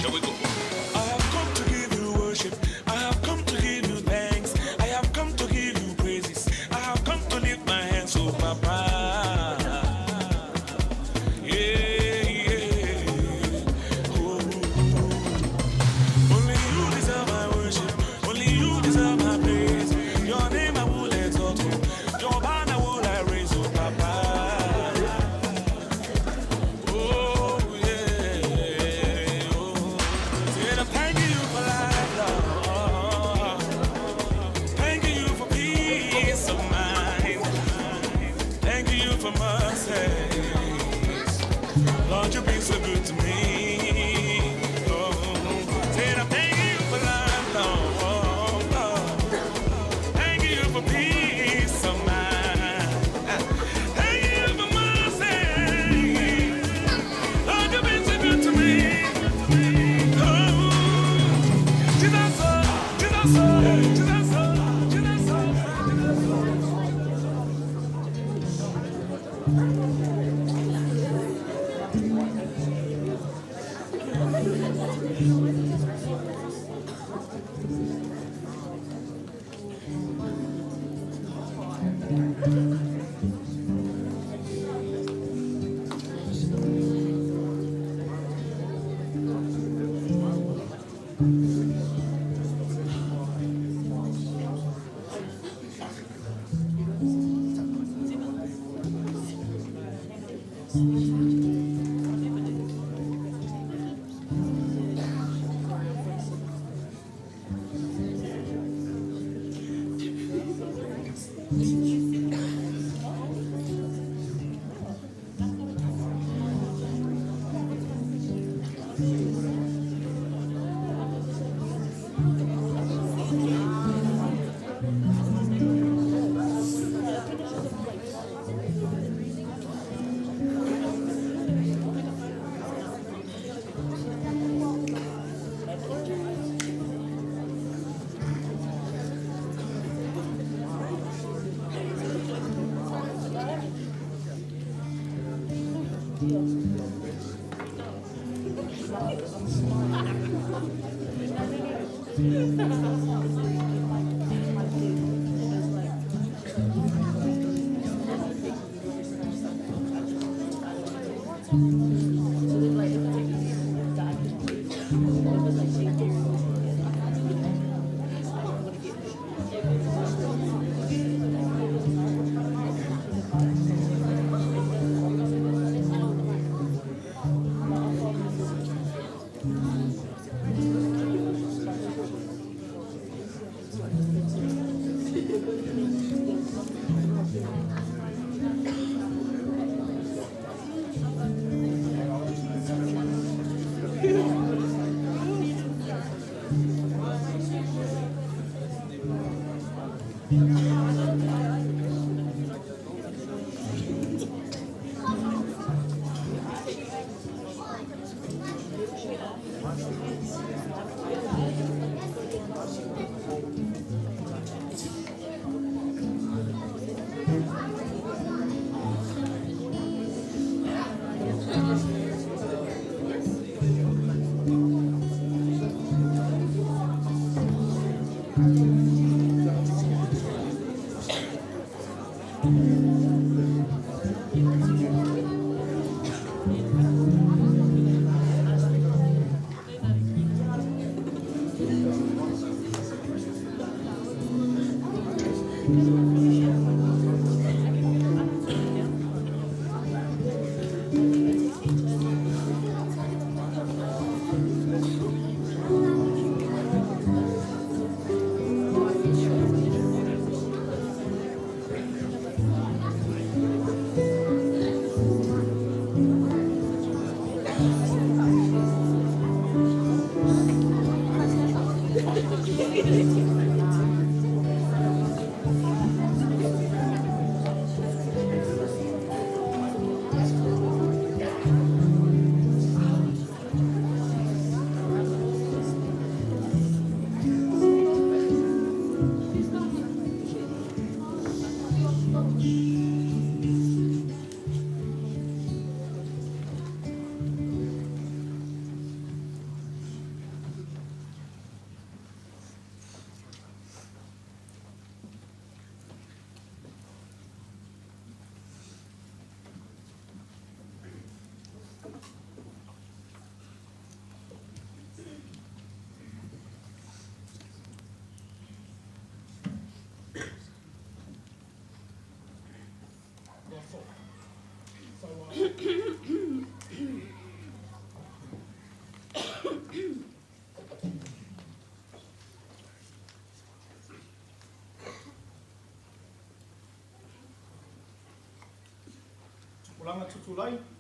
Shall we go? I have come to give you worship. I have come to give you thanks. I have come to give you praises. I have come to lift my hands, oh Papa. Yeah, yeah. Oh. Only you deserve my worship. Only you deserve my praise. Your name I will exalt. Your banner will I raise, oh Papa. Oh, yeah. Oh. Said I'm thanking you for life, Lord. Thanking you for peace of mind. Thanking you for mercy. Lord, you've been so good to me. Oh, said I'm thanking you for life, Lord. Thanking you for peace of mind. Thanking you for mercy. Lord, you've been so good to me. Oh, Jesus, oh, Jesus, oh, Jesus, oh, Jesus, oh, Jesus, oh. Tupulaga Tutuila.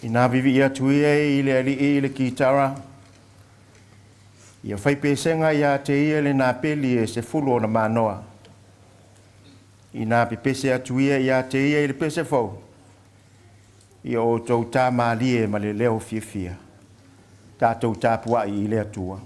Ina vivi ia tuia ile ali ile kitara. Ia fai pesenga ia te ia le na peli e se fulu na manoa. Ina pese atuia ia te ia ile pese fo. Ia o tau tā malie ma le leo fia. Tātou tāpua i le atua.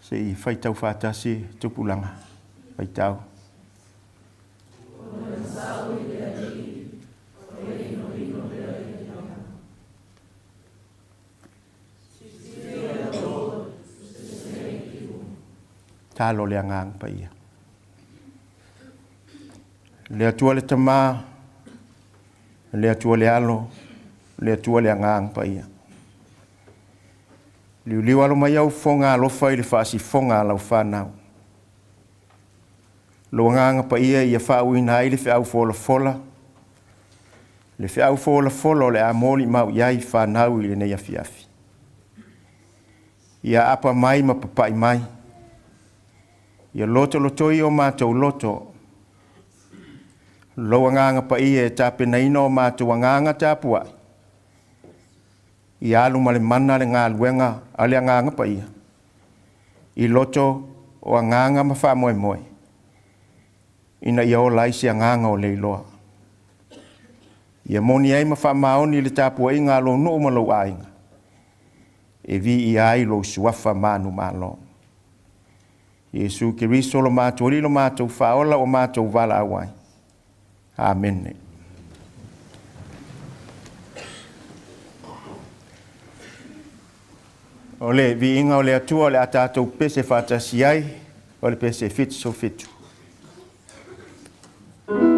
se I whaitau whātasi Tupulaga. Whaitau. Talo le angang pa ia. Le atua le tamā, le atua le alo, le atua le angang pa ia. Liu alo mai au fonga alofa I le whaasi fonga lau whanau. Lo nganga pa ia ia whauina ai le whiau fola fola. Le whiau fola fola o le amoli mau iai whanau I le nei afiafi. Ia apa mai ma papai mai. Ia loto lotoi o mātou loto. Lo nganga pa ia e tape naino o mātou nganga tāpua. I alu male mana le ngā luenga ale nganga pa ia. I loto o nganga ma wha moe moe. Ina ia o laisi nganga o leiloa. Ia moni ai ma wha maoni le tāpua I ngā lo no malo ainga. E vi I ai lo suafa manu malo. Yesu Kiristo lo mātou li lo mātou whaola o mātou wala awai. Amen. O le vi inga o le atua o le atatou pese whatasi ai, o le pese fitu so fitu. Soul.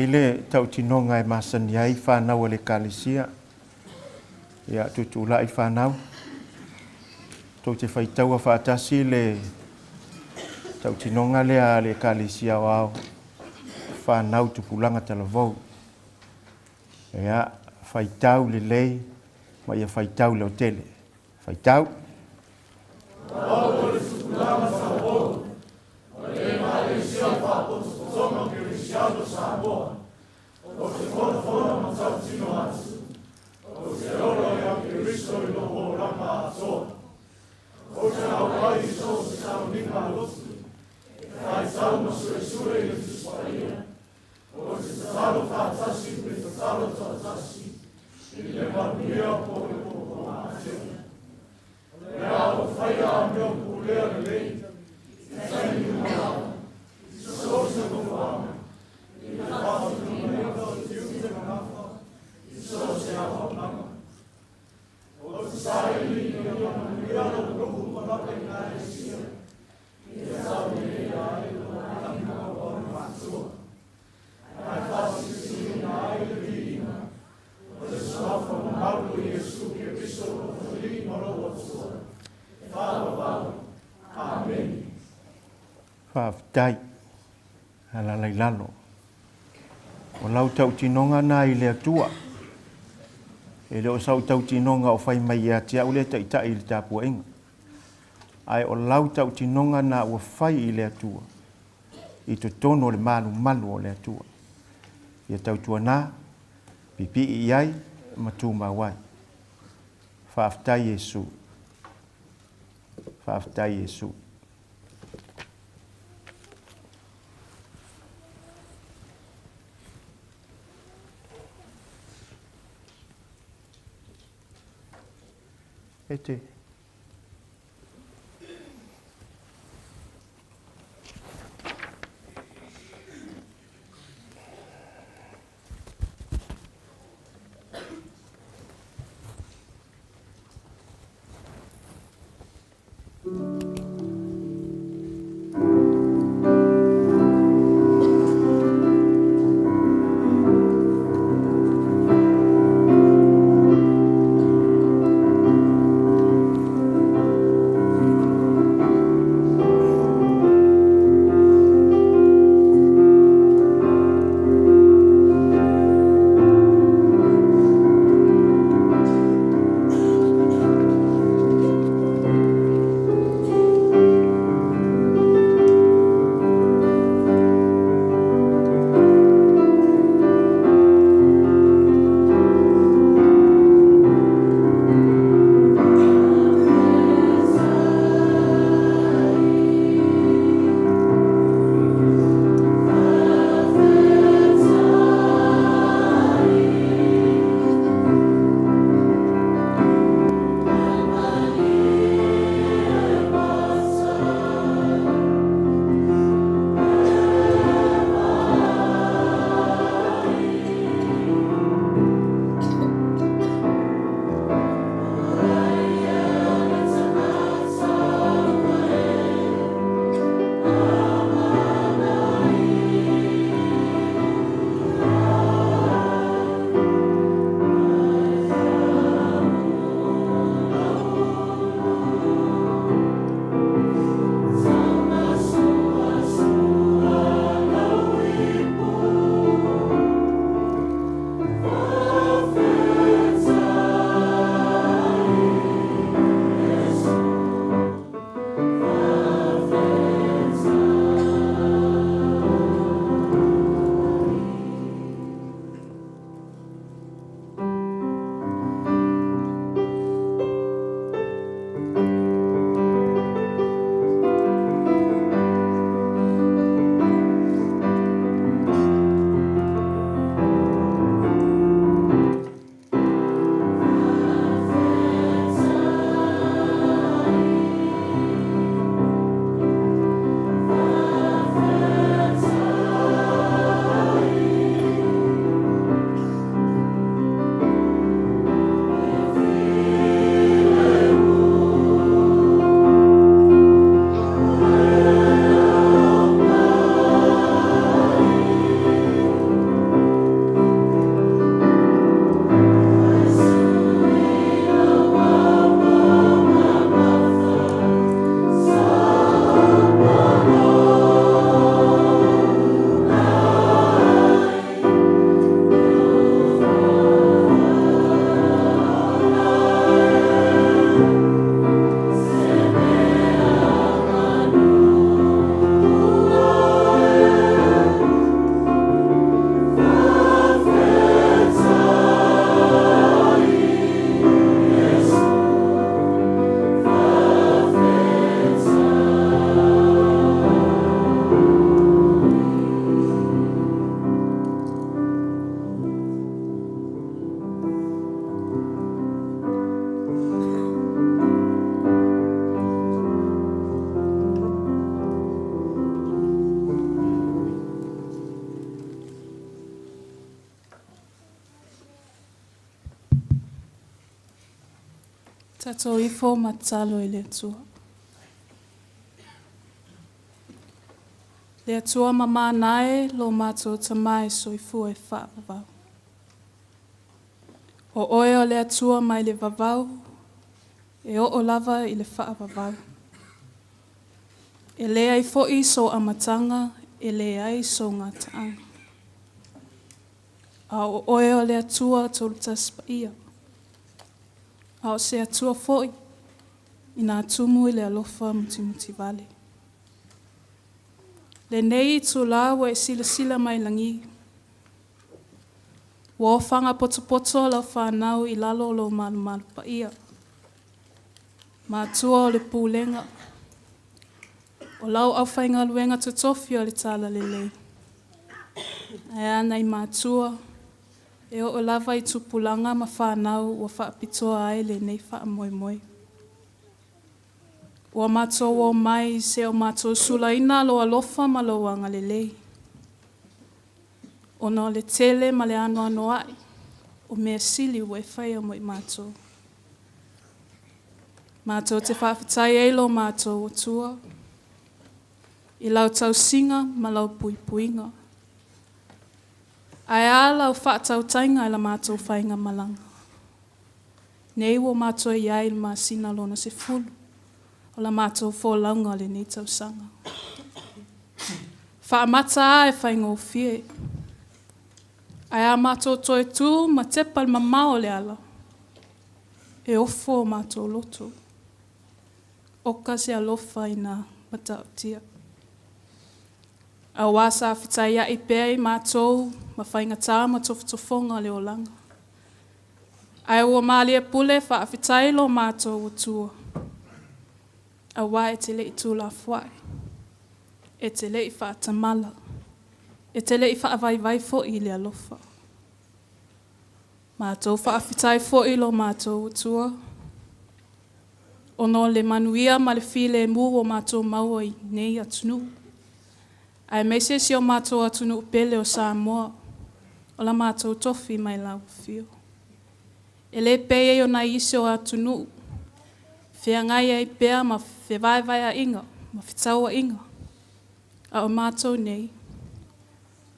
Ile tau tinonga e masani ai whanau le kalisia. Ia Tutuila i whanau. Tau te whaitau a whaatasi le tau tinonga le kalisia wao. Whanau Tupulaga Talavou. Ia whaitau le lei, ma ia whaitau le otele. Whaitau. Whaftai. Ala lai lalo. O lau tau tinonga na I le atua. E leo sau tau tinonga o whai mai a tia ule ta ita I le tāpua inga. Ai o lau tau tinonga na ua whai I le atua. I to tono le malu o le atua. Ia tau tua nā, pipi I ai, matu mawai. Whaaftai Yesu. Whaaftai Yesu. Ete. Tato ifo matalo I le atua. Le atua mama nae lo mato tamai so ifu e whaavavau. O oe o le atua mai le vavau, e o lava I le whaavavau. E lea I fo'i so amatanga, e le ai so ngā taanga. A o oe o le atua tolu taspa ia. A o se atua foi, i nā tumu i le alofa muti vale. Le nei tu la wa e sila mai langi. Wa o whanga poto la whanau i lalo lo malu pa ia. Mātua o le Pulega. O lau au whainga luenga tutofi o le tala le lei. Ai ana i mātua. E o lava I Tupulaga ma whanau wa whaapitoa ai le nei wha moi moi. Ua mātua o mai se o mātua sula ina lo alofa ma lo wanga le lei. O no le tele ma le ano ai. O mea sili ua e whai o moi mātua. Mātua te whaafitai e lo mātua o tua. I lau tau singa ma lau puipuinga. Ai ala o whaatau tainga I la mātua whainga malanga. Nei wo mātua I ai ma sina lona se fulu. O la mātua fōlaunga le ni tau sanga. Whaamata a e whainga o fie. Ai a mātua toe tū ma tepal ma mao le ala. E ofo o mātua Lotu. Oka se alofa I nā matau tia. A wasa a whitai a I pēi mātou ma whainga tā ma tofotofonga le o langa. Ai ua mālia pule wha a whitai lo mātou o tua. A wā e te lei tū la whai. E te lei wha a tamala. E te lei wha a vai fo I le alofa. Mātou wha a whitai fo I lo mātou o tua. Ono le manuia ma le file mu o mātou maua I nei atunu. Ai meise si o mātou atunu upele o Samoa. O la mātou tofi mai lau fio. E le peye o na ise o atunu. Fea ngai ai pea ma fe vai a inga. Ma fitau a inga. A o mātou nei.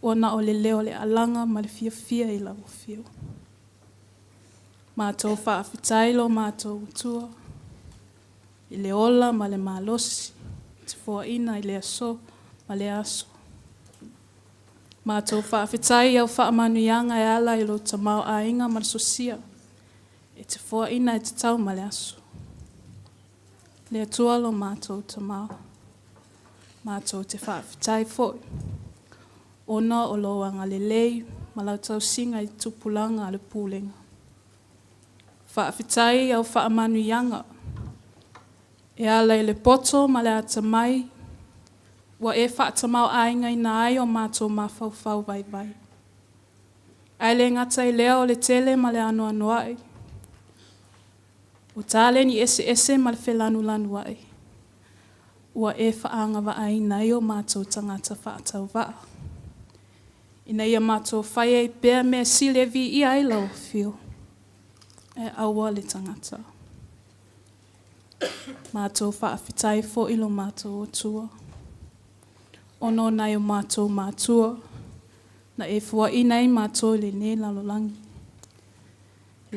O na o le leo le alanga ma le fia I lau fio. Mātou wha fitai lo mātou tua. I le ola ma le malosi. Te fua ina I le aso. Ma le aso. Mātou whaafetai au whaamanuianga e ala I lo tamau a inga ma sosia. E te fua ina e te tau ma le aso. Le atua lo mātou tamau. Mātou te whaafetai foi. Ona o loanga le lei ma lau tau singa I Tupulaga a le Pulega. Whaafetai au whaamanuianga. E ala I le poto ma le atamai. Wa e whaatamau ainga I nā ai o mātou mawhau vai. Ai le ngata I lea o le tele ma le anu ai. O tāle ni ese ma le whelanu ai. Wa e whaanga wa ai nai o mātou tangata whaatau waa. Ina ia mātou whai e pēr mea silevi I ai lau fio. E aua le tangata. Mātou whaafetai fo ilo mātou o tua. Ono nai o mātou mātua, na e fua inai mātou le ne lalolangi.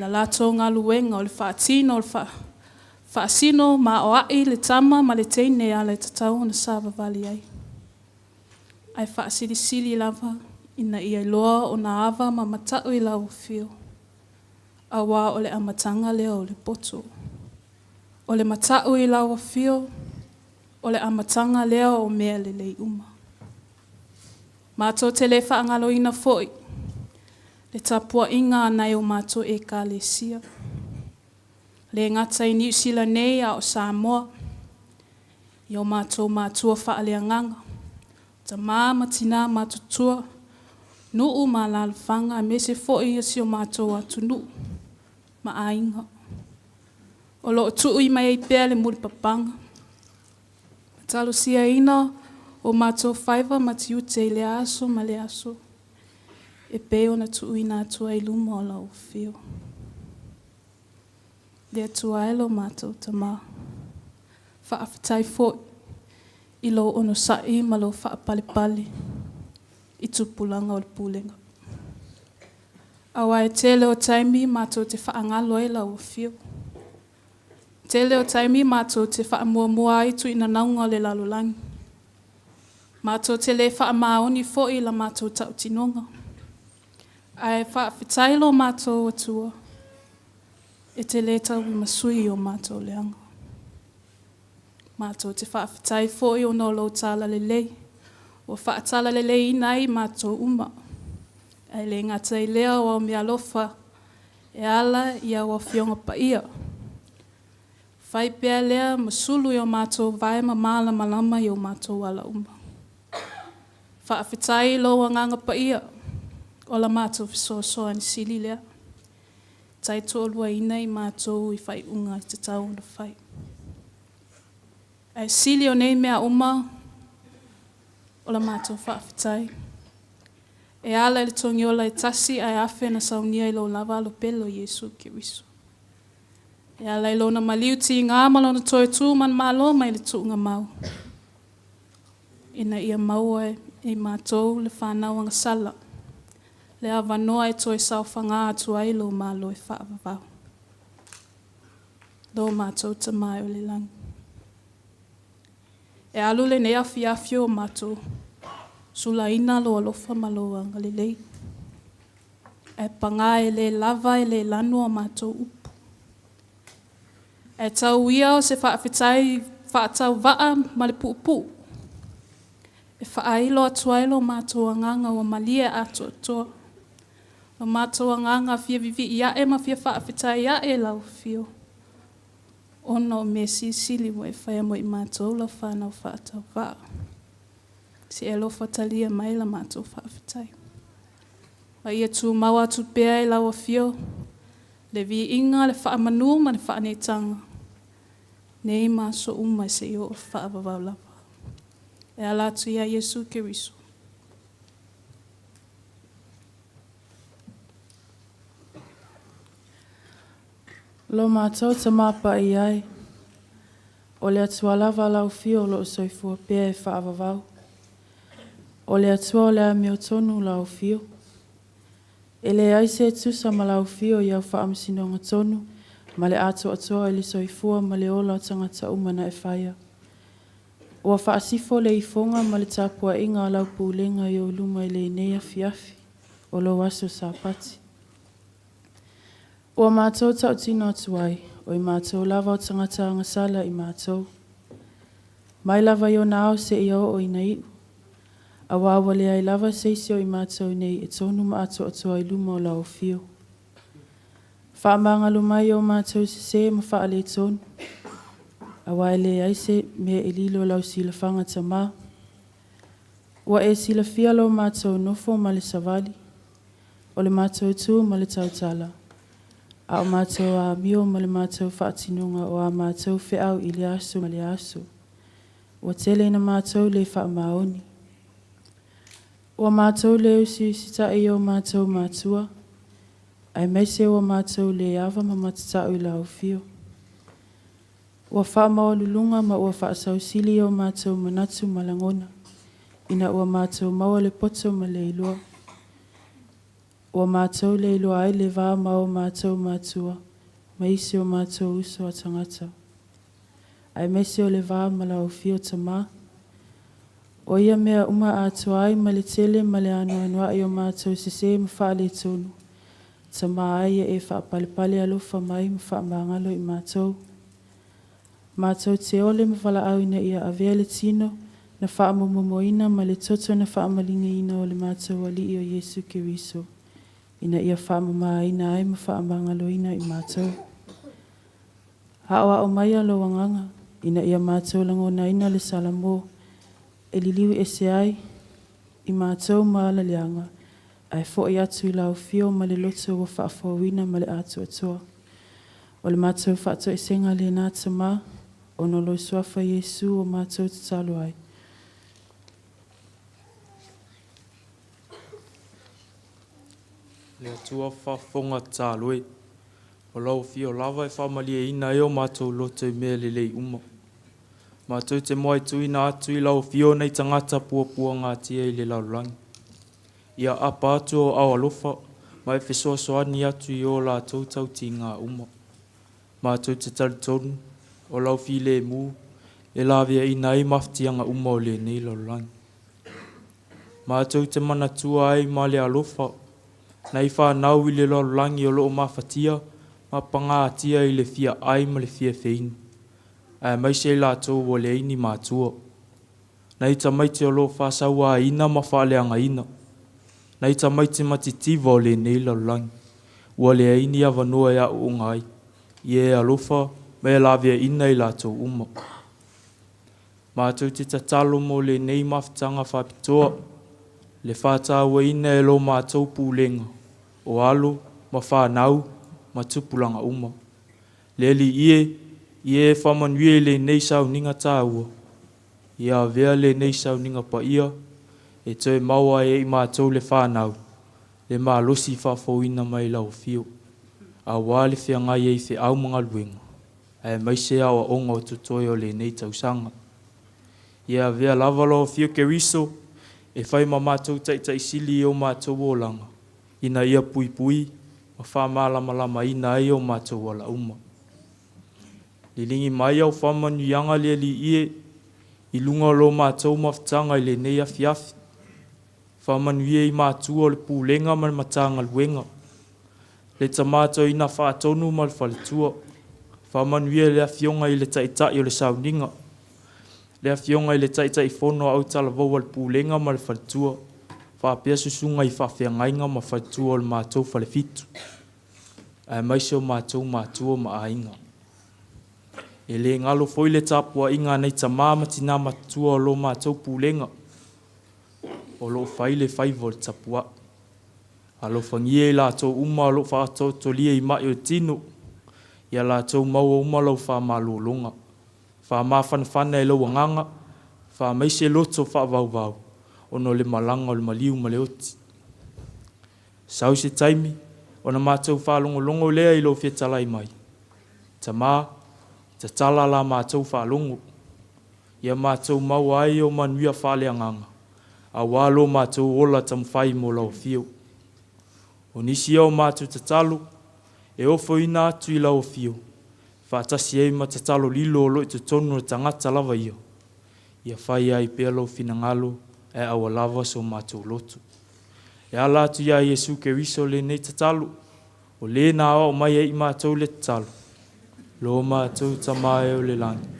La lātou ngā luenga o le whaatino o le whaasino ma o ai le tama ma le teine ala e tatau na sāwa vali ai. Ai whaasiri lava ina ia loa o na awa ma matau I lau fio. A wā o le amatanga lea o le poto. O le matau I lau fio, o le amatanga lea o mea le lei uma. Mātou te le whaangalo ina foi. Le tapua inga anai o mātou e ka le sia. Le ngata I New Zealand nei a o Samoa. I o mātou mātua whaalea nganga. Ta māma tina mātutua. Nuu mā lalwhanga a mese foi I si o mātou atunu. Ma ainga. O lo tuu I mai I pēr le muri papanga. Talo sia ina o mātou whaiva matiu te le aso ma le aso. E peo na tuu ina atua I luma o lau fio. Le atua e lo mātou tama. Whaafetai foi. I lo ono sai ma lo whaapale I Tupulaga o le Pulega. Awa e tele o taimi mātou te whaangalo e lau fio. Tele o taimi mātou te whaamua I tu ina naunga le lalolangi. Mātou te le whaamaoni fo'i la mātou tau tinonga. Ai whaafetai lo mātou atua. E te le tau masui o mātou leanga. Mātou te whaafetai fo'i o no lo tala lelei. O whaatala lelei inai mātou uma. Ai le ngata i lea o mea lofa. E ala ia o fionga pa ia. Whai pia lea masulu o mātou vai mamala malama i o mātou ala uma. Whaafetai lo nganga pa ia. O la mātou fisoasoa ni sili lea. Tai tōlua ina i mātou i whai unga i te tau na whai. Ai sili o nei mea uma. O la mātou whaafetai. E ala le tongi ola e tasi ai awhi na saunia i lo lava lo pelo Yesu ki riso. E ala i lo na maliuti i ngā malona toi tū man malo mai le tū ngā mau. Ina ia maua e mātou le whanau anga sala. Le awanoa e toi sau whanga atu ai lo malo e whaavavau. Lo mātou ta mai o le langi. E alu le ne awhi o mātou. Sula ina lo alofa maloa ngalilei. E panga e le lava e le lanu o mātou upu. E tau ia o se whaafetai whaatau waa ma le puupu. E whaailo atuailo mātou anganga o malia atu atoa. O mātou anganga fia vivi ia e ma fia whaafetai ia e lau fio. Ono me sili mo e whaia mo i mātou la whanau whaatau waa. Si e lofa talia mai la mātou whaafetai. Wa ia tū maua tu pēa i lawa fio. Le vi inga le whaamanu ma le whaaneitanga. Nei mā so uma se i o whaavavau lava. E alatu ia Yesu ke riso. Lo mātou ta mapa i ai. O le atua lava lau fio lo soifua pēa e whaavavau. O le atua o le amio tonu lau fio. E le aise e tusa ma lau fio iau whaamusinonga tonu, ma le atua e li soifua ma le ola tangata umana e whaia. Ua whaasifo le ifonga ma le tapua inga lau Pulega i o luma i le inea fiafi, o lo aso sa pati. Ua mātou tau tino atuai, o i mātou lava o tangata angasala i mātou. Mai lava i o nao se i o ina iu. Awa lea I lava seisio I mātou nei e tonu ma atua I luma o lau fio. Whaamanga lumai o mātou se ma wha le tonu. Awa le aise me e lilo lau sila whanga tamā. Ua e sila fia lo mātou nofo ma le savali. O le mātou tū ma le tautala. A o mātou a mio ma le mātou whaatinunga o a mātou whiau I le aso ma le aso. Ua tele na mātou le whaamaoni. Ua mātou le usi sita I o mātou mātua. Ai meise ua mātou le awa ma matatau I lau fio. Ua whaamao lulunga ma ua whaasausili o mātou manatu malangona. Ina ua mātou maua le poto ma le iloa. Ua mātou le iloa ai le vā mao mātou mātua. Ma isi o mātou uso a tangata. Ai meise o le vā ma lau fio tamā. O ia mea uma atua ai ma le tele ma le anoa I o mātou se ma wha le tonu. Ta maa ai e wha palepale alofa mai ma wha maangalo I mātou. Mātou te ole ma wala au ina ia avea le tino na wha momoina ma le toto na wha malinga ina o le mātou ali I o Yesu ke riso. Ina ia wha mama ina ai ma wha maangalo ina I mātou. Haoa o mai alo wanganga. Ina ia mātou langona ina le salamo. E liliu e se ai, I mātou maala leanga, ai fo I atu I lau fio ma le loto wa whaafawina ma le atu atoa. O le mātou whaato e senga le nāta mā, o no lo suafa Yesu o mātou tatalo ai. Le atua whaafonga tāloi, o lau fio lava e whaamalia ina e o mātou loto I mea lelei uma. Mātou te moai tuina atu I lau fio nei tangata pua ngā tia I le laulangi. Ia apa atu o awalofa, mai whesoasoani atu I o la tautau ti ngā uma. Mātou te talitonu, o lau fi le mū, e lawia I nai maftianga uma o le nei laulangi. Mātou te mana tua ai ma le alofa. Nei whanau I le lololangi o loo mawhatia, ma pangātia I le fia ai ma le fia feini. Ai mai se lātou o le ini mātua. Nei ta maite o loo whasaua ina ma whaleanga ina. Nei ta maite matitiwa o le nei lololangi. Ua le ini awanua ea o ngai. Ie alofa, me lavia ina I lātou uma. Mātou te tatalo mo le nei mawhitanga whapitoa. Le whātaua ina e lo mātou Pulega. O alo, ma whanau, ma Tupulaga uma. Le li ie whamanuie le nei sauninga tāua. Ia vea le nei sauninga pa ia, e toe maua e I mātou le whanau. Le mālosi whawhauina mai lau fio. A wale whia ngai e whi au mga luenga. E maise awa onga o tutoi o le nei tausanga. Ia vea lavalo fio ke riso, e whai ma mātou tai sili o mātou o langa. Ina ia pui, ma whamalama ina ai o mātou wala uma. Lilingi mai au whamanu yanga le li I lunga lo mātou mawhtanga I le nei afiafi. Whamanu I mātua o le Pulega ma le matanga luenga. Le tamato ina whaatonu ma le whaletua. Whamanu le afionga I le taitai o le sauninga. Le afionga I le taitai whono au Talavou al Pulega ma le whaletua. Whapea susunga I whawhiangainga ma whaletua o le mātou whalefitu. Ai maise o mātou mātua ma ainga. E le ngalo foi le tapua inga nei tamama tina matua o lo mātou Pulega. O lo whai le whaivo le tapua. A lo whangie I lātou uma o lo whātou tolia I mai o tino. Ia lātou maua uma lo whamalolonga. Whamawhanawhana e lo wanganga. Whamaise loto whawauwau. Ono le malanga o le maliu ma le oti. Sau se taimi, ona mātou whalongolongo lea I lo whetalai mai. Tamā, ta tala la mātou whalongo. Ia mātou maua ai o manuia whaleanganga. A walo mātou ola tamwhai mo lau fio. O nisi au mātou tatalo, e ofo ina atu I lau fio. Whātasi ei ma tatalo lilo o lo I tutonu o tangata lava ia. Ia whai ai pia lau finangalo, e awa lava so mātou lotu. E ala atu ia Yesu ke riso le nei tatalo, o le na o mai ei mātou le tatalo. Lo mātou tamae o le langi.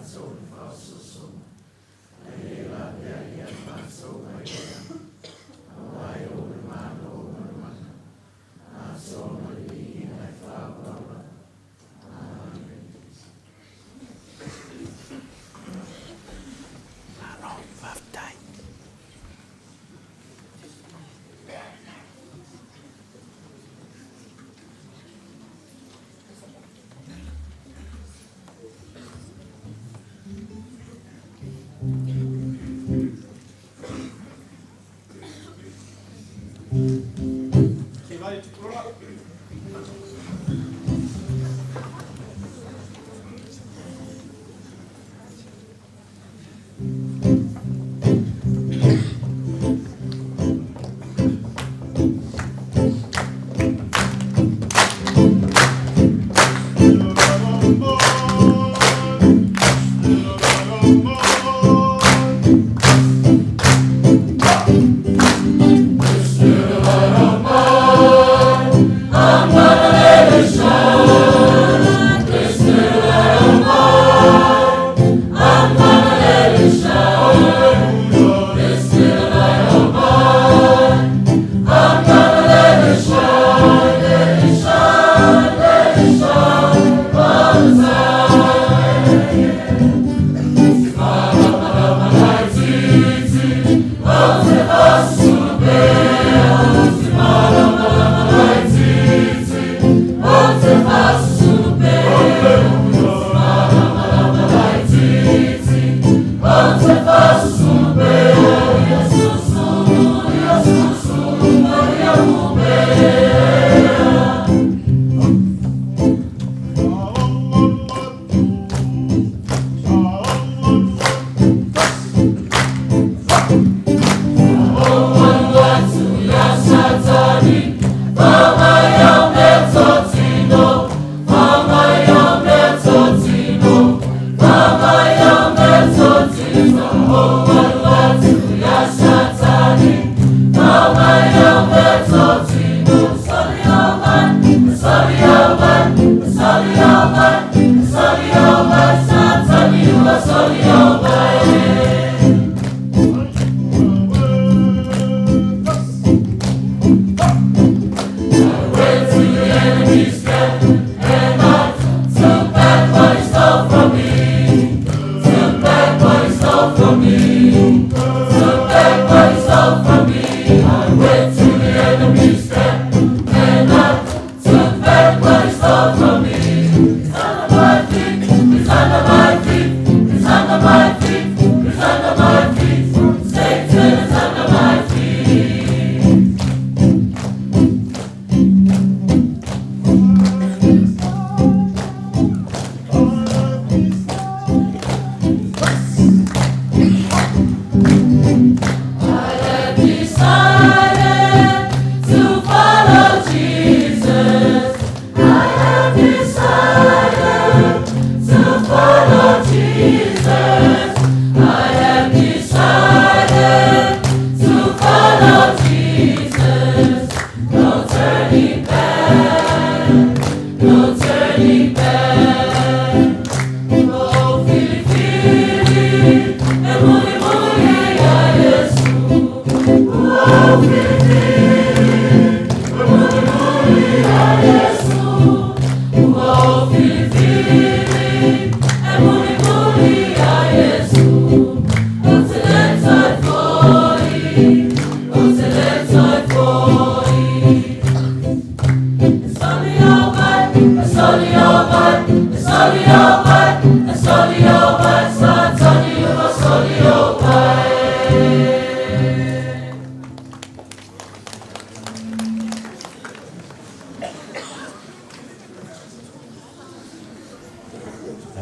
So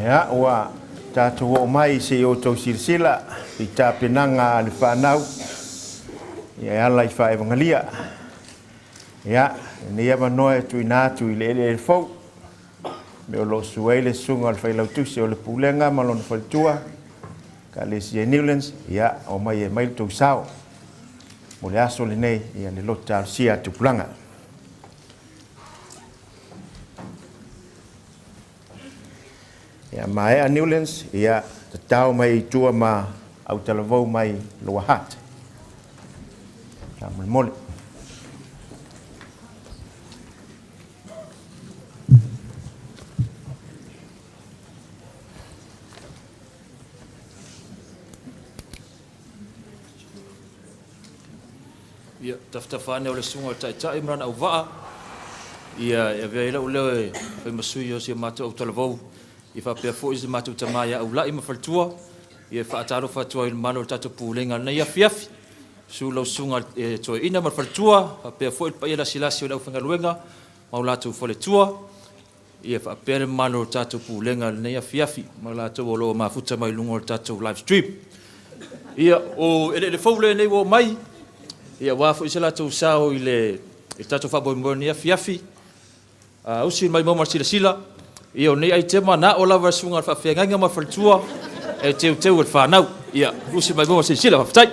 Ya, ua tātou o mai se o tau sirsila i tāpenanga le whanau ia ala i whaevangalia. Ya, ni ema noe tui nātu i le fau me o lo suele sunga al whailautusi o le Pulega malona whalitua ka le sia Newlands ia o mai e mai tau sao mo le aso le nei ia le lota sia Tupulaga. Ia mai a Newlands ia tau mai tua ma au Talavou mai loa hat. Ka mole. Ia taftafane o le sunga tai mrana au waa ia e veila o le e masui o si matou au Talavou i fa pe fo i matou tamaya au lai mafaltua ia fa ataro fa tua il mano tatu Pulega na ia fiafi su lo sunga e to ina mafaltua fa pe fo il pa ia silasi o fanga luenga maulatu fo le tua ia fa pe il mano tatu Pulega na ia fiafi maulatu o lo mafuta mai lungo tatu live stream ia o ele fo le nei wo mai ia wa fo isela tu sao ile tatu fa bo mo ia fiafi usi mai mo sila ia o nei ai tema na o lava sunga fa fenganga ma faltua e teu o whanau ia usi mai mo sila fa tai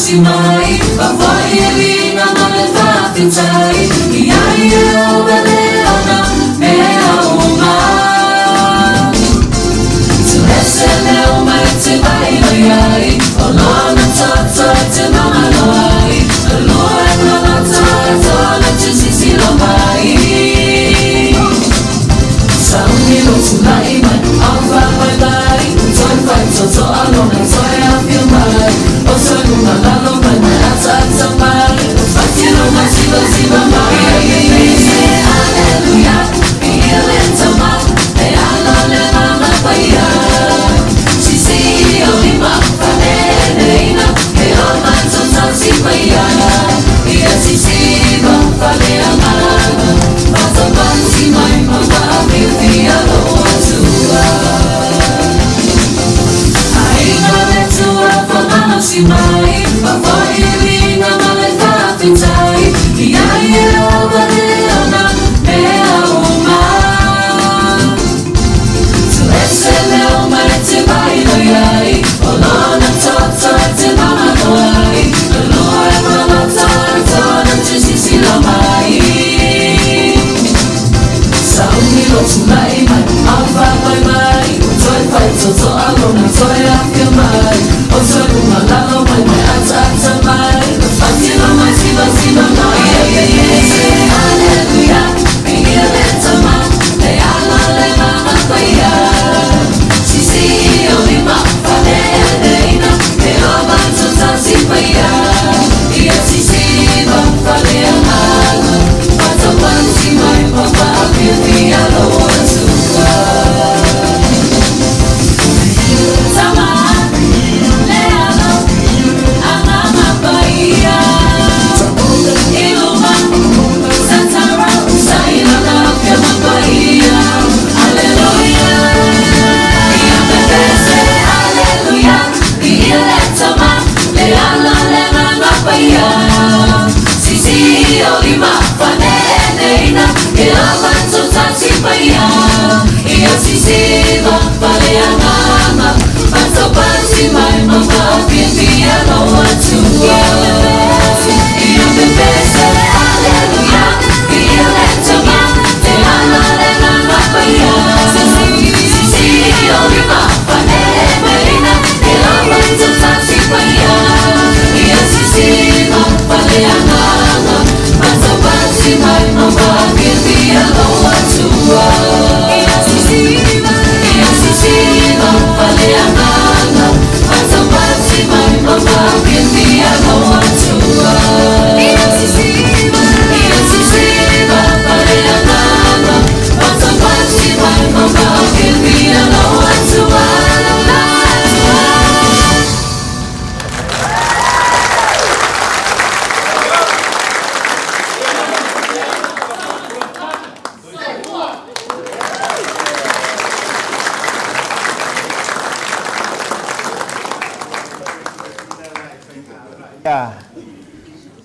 Mai, pavoi elina non le fatti sai, iai eu veleona mea uma. Tu essere uma te vai no iai, olona tata te mama no ai, olona tata te sisi lo mai. Sauni lo tu mai mai, alfa vai vai, toi vai toto alona toi a filmar. Soy una lalo para atzamar, partiendo más y los iba aleluya, y el entomar, de alole mama paya. Si si olima, faneina, que alma total si paya. Y así si va, fale amada, pasa pansi mai mamá mi día lo azúa. Ai na letua famano si mai, ma poi vinga male fatti sai, chi hai io valeona mea uma. Tu essere uma te vai no iai, o no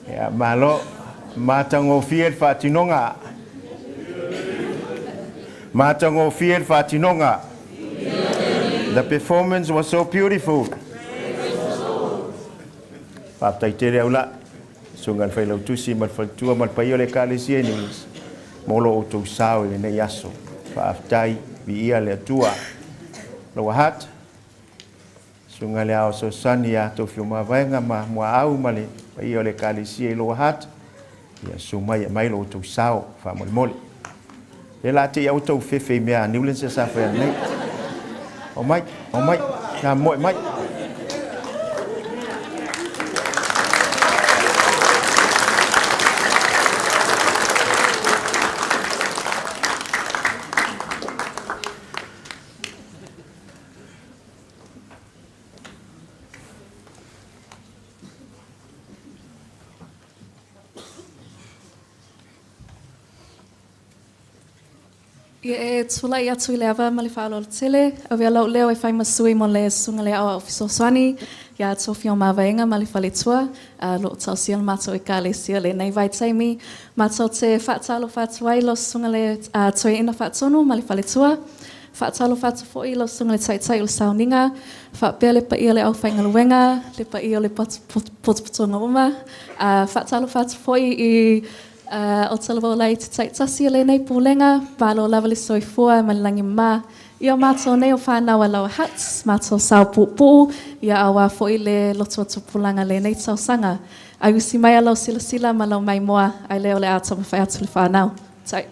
Ya malo matango fiel fatinonga. Matango fiel fatinonga. The performance was so beautiful. Paptaitere ula sungan fai Lotu si mal faltua mal paiole kalesia ni molo utu sao le nei aso. Paptai bi ia le tua. Lo hat sunga le ao so sania to fiuma vaenga ma mua au male ia le kalesia i lo hat ia sumai mai lo tu sao fa mol le la te au to fefe mea niulen se sa fa nei o mai na moi mai E tula ia tui leava ma le whaalo le tele, a wea lau leo e whai masui mo le sunga le awa ofiso swani, ia tofi o mawaenga ma le whale tua, lo tau sia le mato e ka le sia le nei vai taimi, mato te whaatalo whaatuai lo sunga le toi ina whaatonu ma le whale tua, whaatalo whaatu foi lo sunga le taitai o sauninga, whaapea le pa ia le au whainga luenga, le pa ia le potopotonga uma, whaatalo whaatu foi i o Talavou lai te taitasi le nei Pulega, palo lava le soifua ma le langi ma. Ia mātou nei o whānawa lau hats, mātou sao pupu, ia awa foi le lotu o Tupulaga le nei tau sanga. Ai usi mai alau sila sila ma lau mai moa, ai leo le ātama whai atu le whānau. Tai.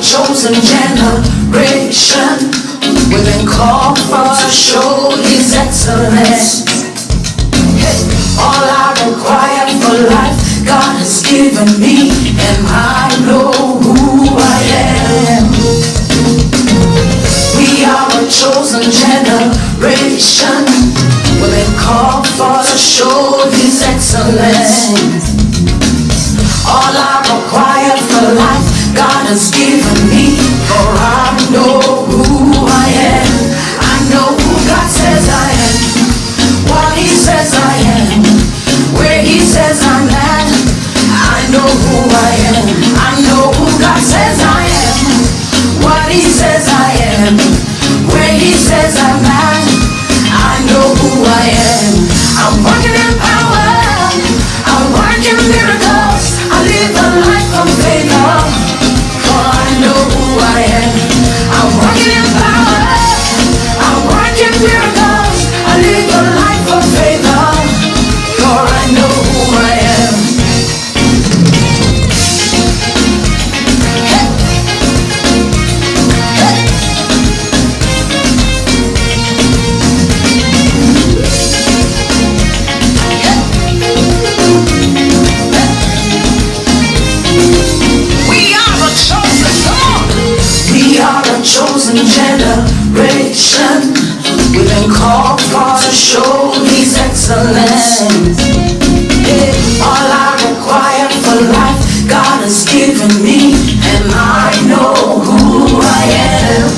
Chosen generation, we've been called for to show His excellence. Hey, all I require for life, God has given me, and I know who I am. We are a chosen generation, we've been called for to show His excellence. All I require for life, God has given me, for I know who I am. I know who God says I am, what He says I am, where He says I'm at. I know who I am. I know who God says I am, what He says I am, where He says I'm at. I know who I am. I'm working in power, I'm working miracles, I live a life of favor. I know who I am. I'm working in power, I'm working miracles, I live a life of favor, for I know who I am. Hey. Hey. We are a chosen generation, we've been called for to show His excellence. Yeah. All I require for life, God has given me, and I know who I am.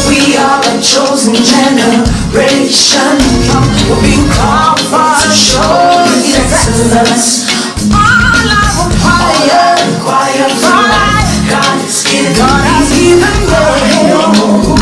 We are a chosen generation, we've been called for to show His excellence. All I require for life, God has given me. I know who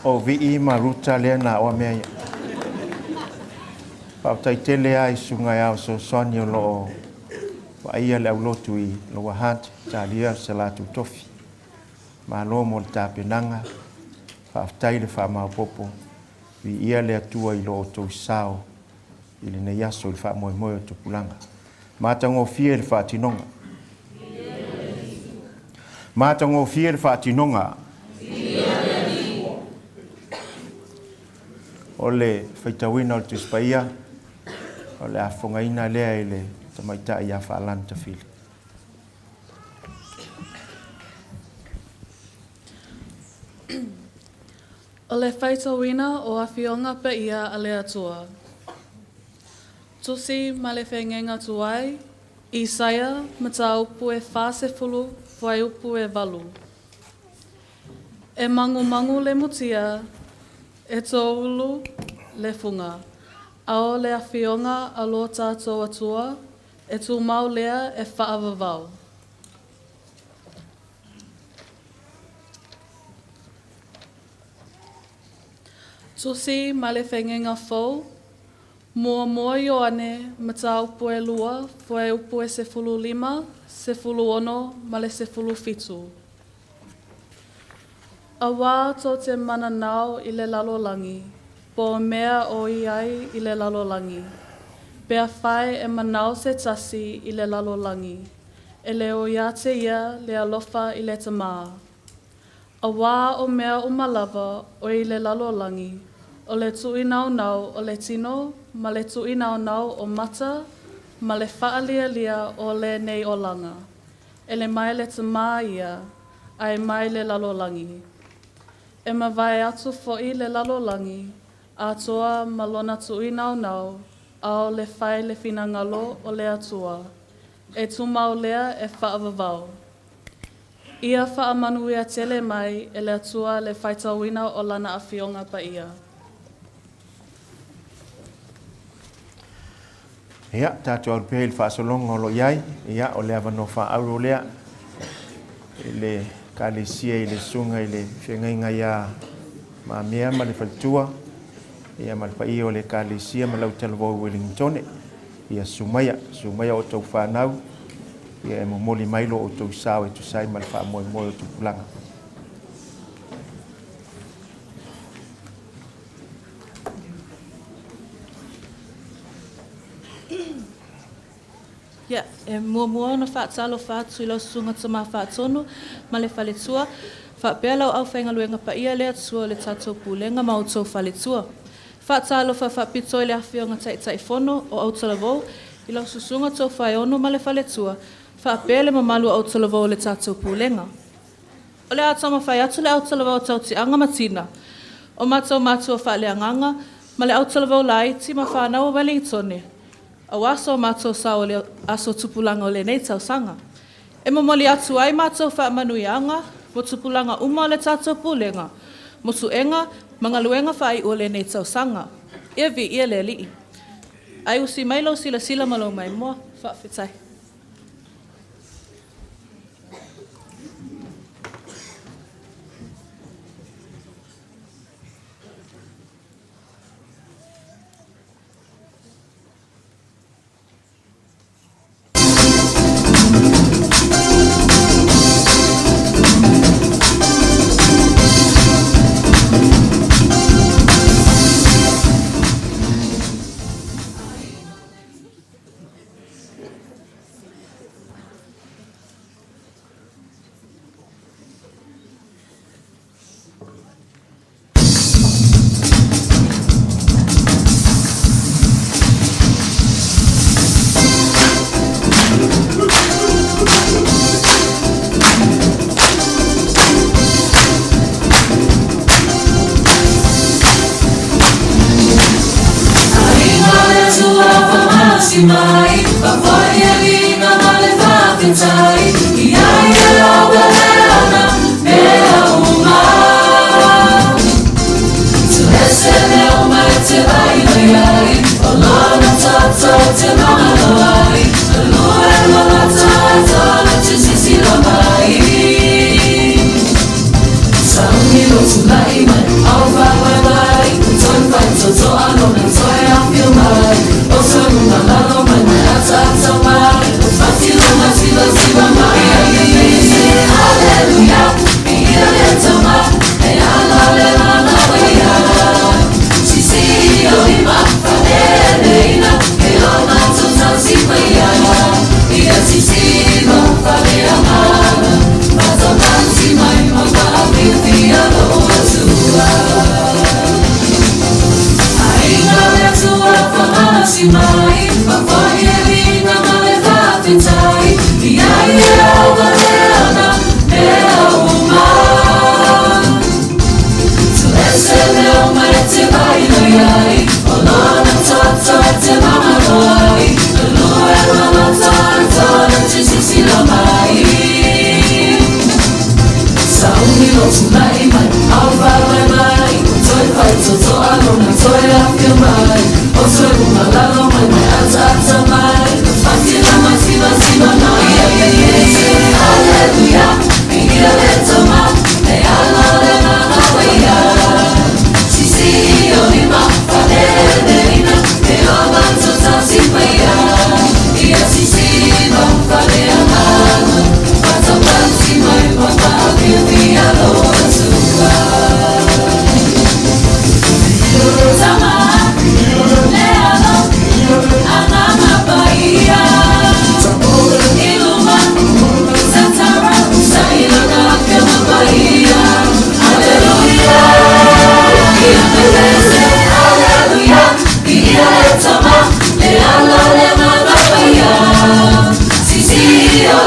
o vi maruta le na o mea ia. Pau tai tele ai sunga au so soni o lo wa ia le au lotu i lo wahat talia salatu tofi. Ma lo mo tapenanga fa tai le fa ma popo vi ia le atua i lo to sao i le nei aso i fa moi moi o Tupulaga. Ma tango fie le fa tinonga. Ma tango fie le fa tinonga. Ole faitawina o te spaia ole afongaina lea i le tamaita i a whaalanta fili. O le faitawina o awhionga pa ia a le atua. Tusi ma le whengenga tuai, Isaia mata upu e whasefulu, whai upu e walu. E mangu mangu le mutia, e tōulu le funga. Ao le awhionga a lo tātou atua, e tū mau lea e whaavavau. Tusi ma le whengenga fau, mua mua i o ane mata upu e lua, fue upu e sefulu lima, sefulu ono, ma le sefulu fitu. A wā tō te mana nao i le lalolangi, po mea o i ai i le lalolangi. Pea whai e manao se tasi i le lalolangi, e le o ia te ia le alofa i le tamaa. A wā o mea o malava o i le lalolangi, o le tui nau nau o le tino, ma le tui nau nau o mata, ma le whaalia lia o le nei o langa. E le mai le tamaa ia, ai mai le lalolangi. E mawai atu fo'i le lalolangi, a toa malona tui nau nau, a o le whai le finangalo o le atua. E tumau lea e whaavavau. Ia whaamanuia tele mai e le atua le whaitawina o lana awhionga pa ia. Ia, tātou au pehe le whaasolonga o lo iai, ia o le awano whaauro lea, le kalesia i le sunga i le whengainga ia ma mea ma le whaltua, ia ma le pa ia o le kalesia ma lau Talavou Ueligitone, ia sumaya o tau whanau, ia e momoli mailo o tau sao e tu sai ma le wha moe moe o Tupulaga. Ia, e mua na whaatalo whaatu i lau sunga tama whaatonu, ma le whaletua, whaapea lau au whainga luenga pa ia le atua le tātou Pulega ma o tau whaletua. Whaatalo whaapito i le awhionga tai whono o au Talavou, i lau susunga Tofaeono ma le whaletua, whaapea le mamalu au Talavou le tātou Pulega. O le atama whai atu le au Talavou tau ti anga matina, o mātou mātua whaaleanganga, ma le au Talavou lai ti ma whanau o Ueligitone. A waso mātou sa o le aso Tupulaga o le nei tau sanga. E momoli atu ai mātou whaamanuianga, mo Tupulaga uma o le tātou Pulega, mo suenga, mangaluenga whai o le nei tau sanga. Ia vi ia le lii. Ai usi mailo sila malo mai mua, whaafetai. Mai, ma poi arriva male fatte sai, chi hai la bella, bella uma. Se essere uma te vai, allora te mai, allora la ci si la mai. Salmi lo su mai,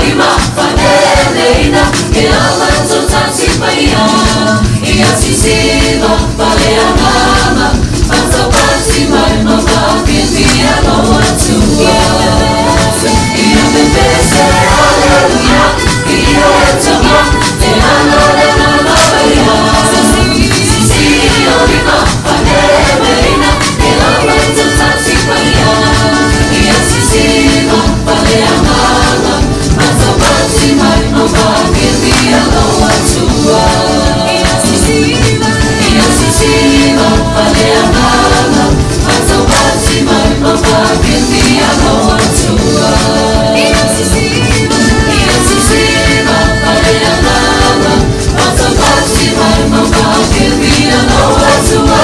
lima faneleina ke avanzo tansi paia ia sisiva palea mama panza pasi mai mama ke via no atua ia bebese aleluia ia etama te anole mama paia sisio lima faneleina ke avanzo tansi paia ia sisiva palea mama panza pasi mai mama ke via no atua ia sisiva palea mama panza pasi mai mama ke via no atua ia sisiva palea mama panza pasi mai mama ke via no atua.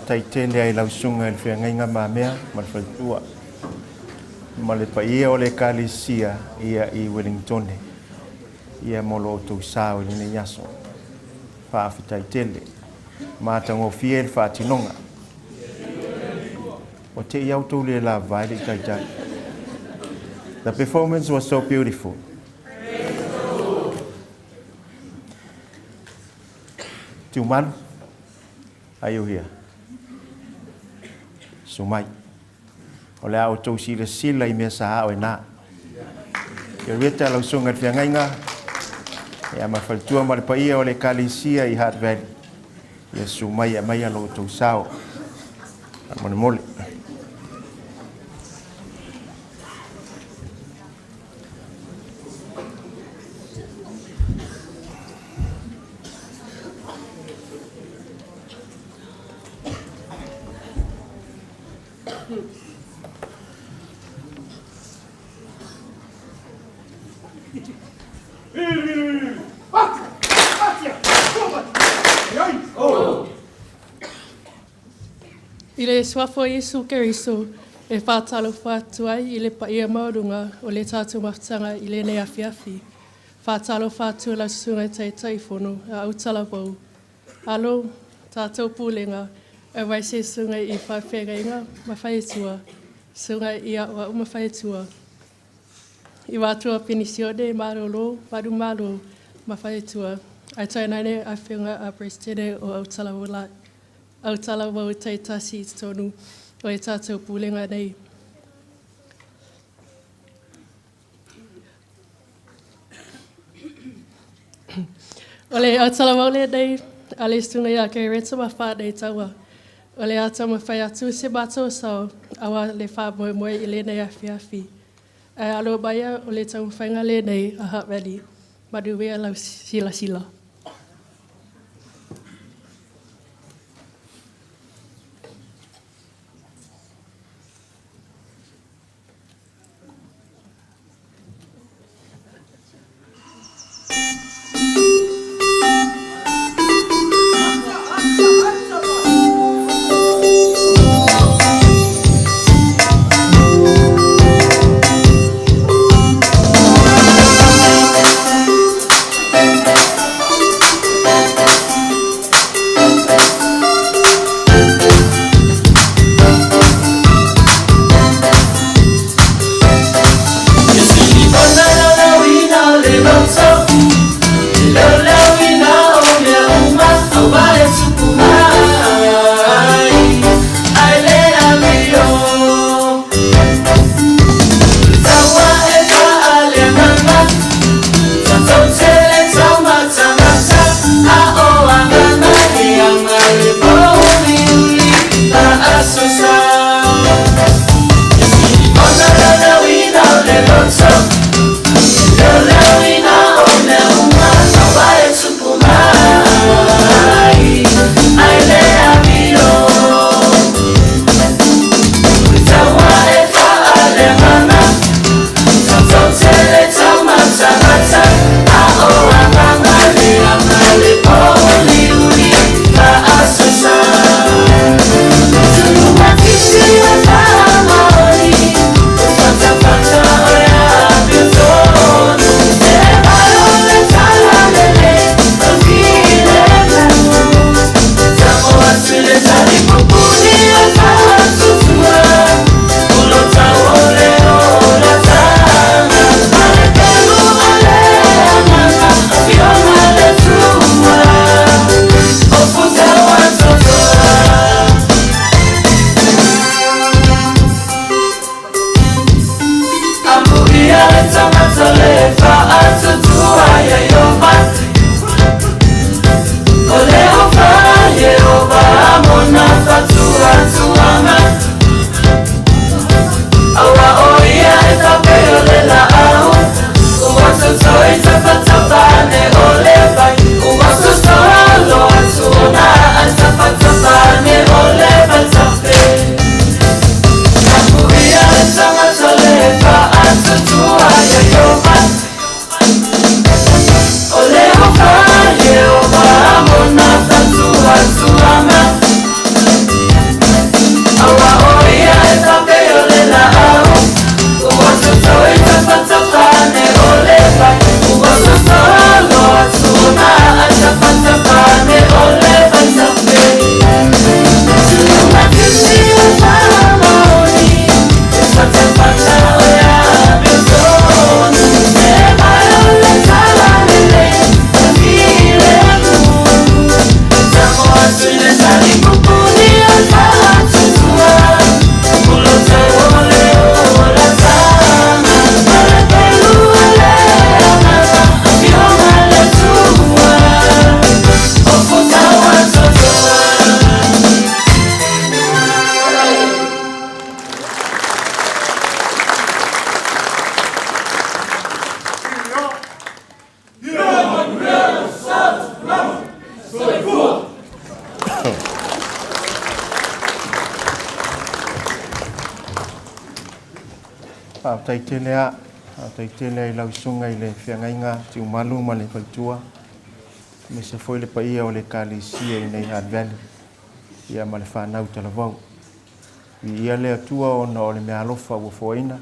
Taitele ai lausunga il whiangainga mamea ma le whaitua ma le paia o le kalisia ia i Ueligitone ia mo Lotu sao i ni yaso whaafi taitele ma tangofia il whaatinonga o te iau tū le la vaile i taitai. The performance was so beautiful. Tuman, are you here? Sumai. O le au tau sila sila I mea saha o e nā. Ia reta lau sunga whiangainga. Ia mawhalitua ma le paia o le kalisia I Heart Valley. Ia sumai a mai alo tau sao. Mone mole. I le swafo Yesu Keriso e whātalo whātuai I le paia maurunga o le tātou maftanga I le nei awhiawhi. Whātalo whātua la sunga tai taifono a au Talavou. Alo, tātou Pulega, e waise sunga I whawhengainga mawhaitua, sunga I awa umawhaitua. I wātua penisione marolo, maru malo mawhaitua. Ai tainane a whenga a presidente o au Talavou lai. Au Talavou tai tasi I tonu o e tātou Pulega nei. O le au Talavou le nei, a le sunga ia kei reta ma wha nei taua. O le ata ma whai atu se mātou sau, awa le wha moe moe I le nei a whiawhi. E alo baia o le tau whainga le nei a Heart Valley, madu wea lau sila sila. Au tai telea, au tai telea I lau sunga I le whiangainga tiu malu ma le whaitua. Me se foi le paia o le kālesia I nei Hard Valley. Ia ma le whanau Talavou. I ia le atua o na o le mea alofa ua foina.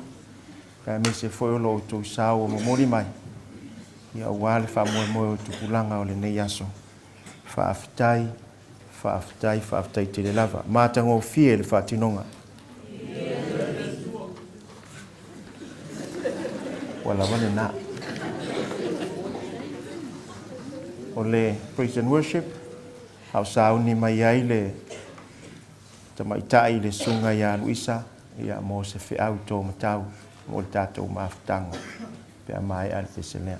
Ka me se foi o lo tau sao o momori mai. Ia ua le wha moe o Tupulaga o le nei aso. Whaafitai te le lava. Mātango fie le whaatinonga. Wala wane na. O le praise and worship. Hau sao ni mai ai le tamaitai le sunga ia Luisa. Ia mo se fe au tō matau. Mo le tātou maaftango. Pea mai al peselea.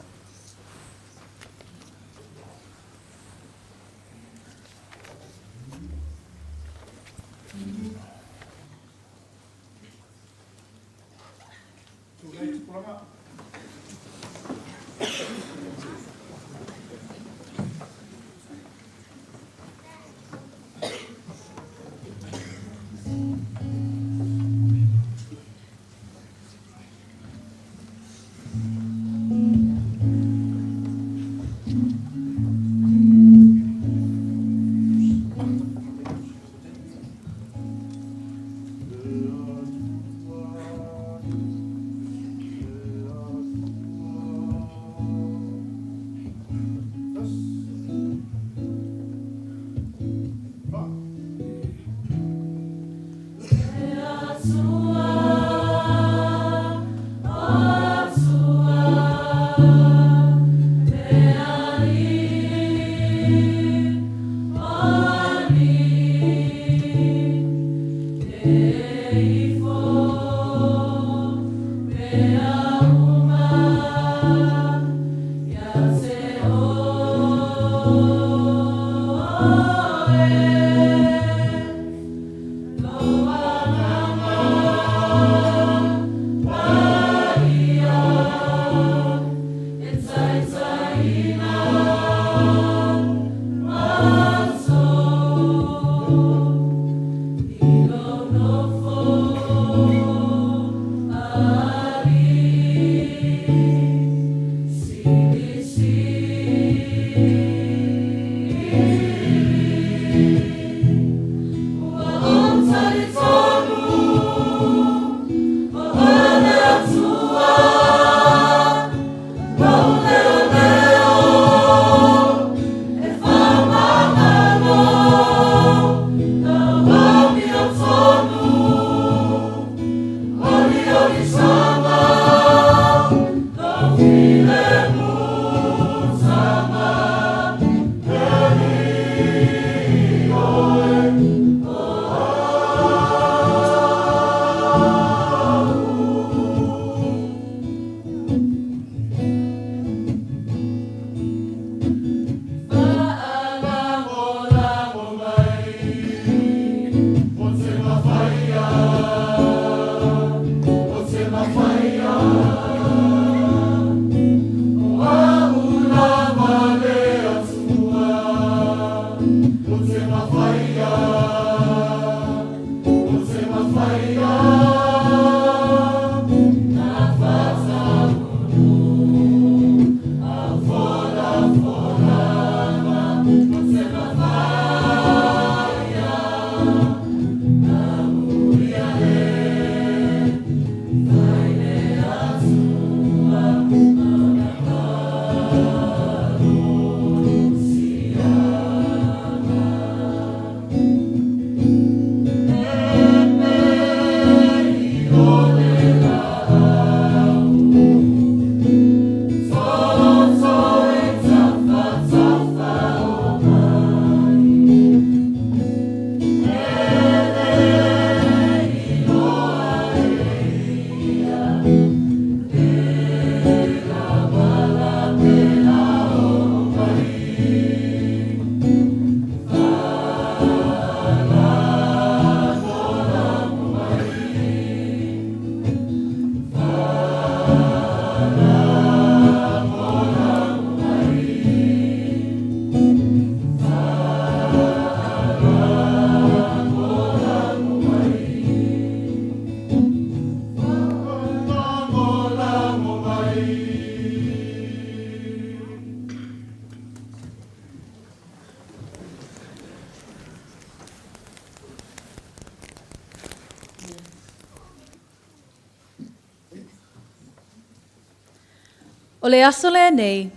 O le aso le nei,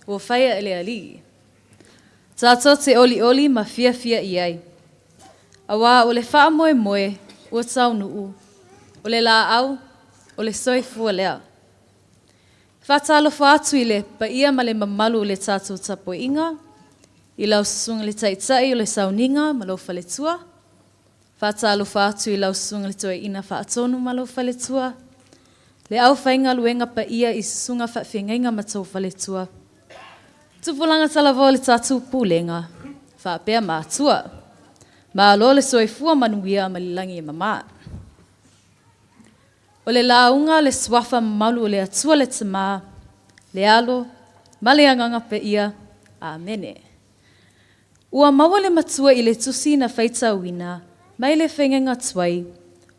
ua whaia ele ali. Tātou te oli ma fia i ai. Awa o le wha moe, ua tau nuu. O le la au, o le soifua lea. Whatalofa atu i le pa ia ma le mamalu o le tātou tapo inga, i lau susunga le taitai o le sauninga ma lau whaletua. Whatalofa atu i lau susunga le toe ina whaatonu ma lau whaletua. Le au whainga luenga pa ia i susunga whawhengainga ma tau whaletua. Tupulaga Talavou le tātou Pulega, whaapea mātua. Ma alo le soifua manuia ma lilangi e mama. O le launga le swafa malu o le atua le tama, le alo, ma le anganga pe ia, amene. Ua maua le matua i le tusi na whaita wina, mai le whengenga tuai,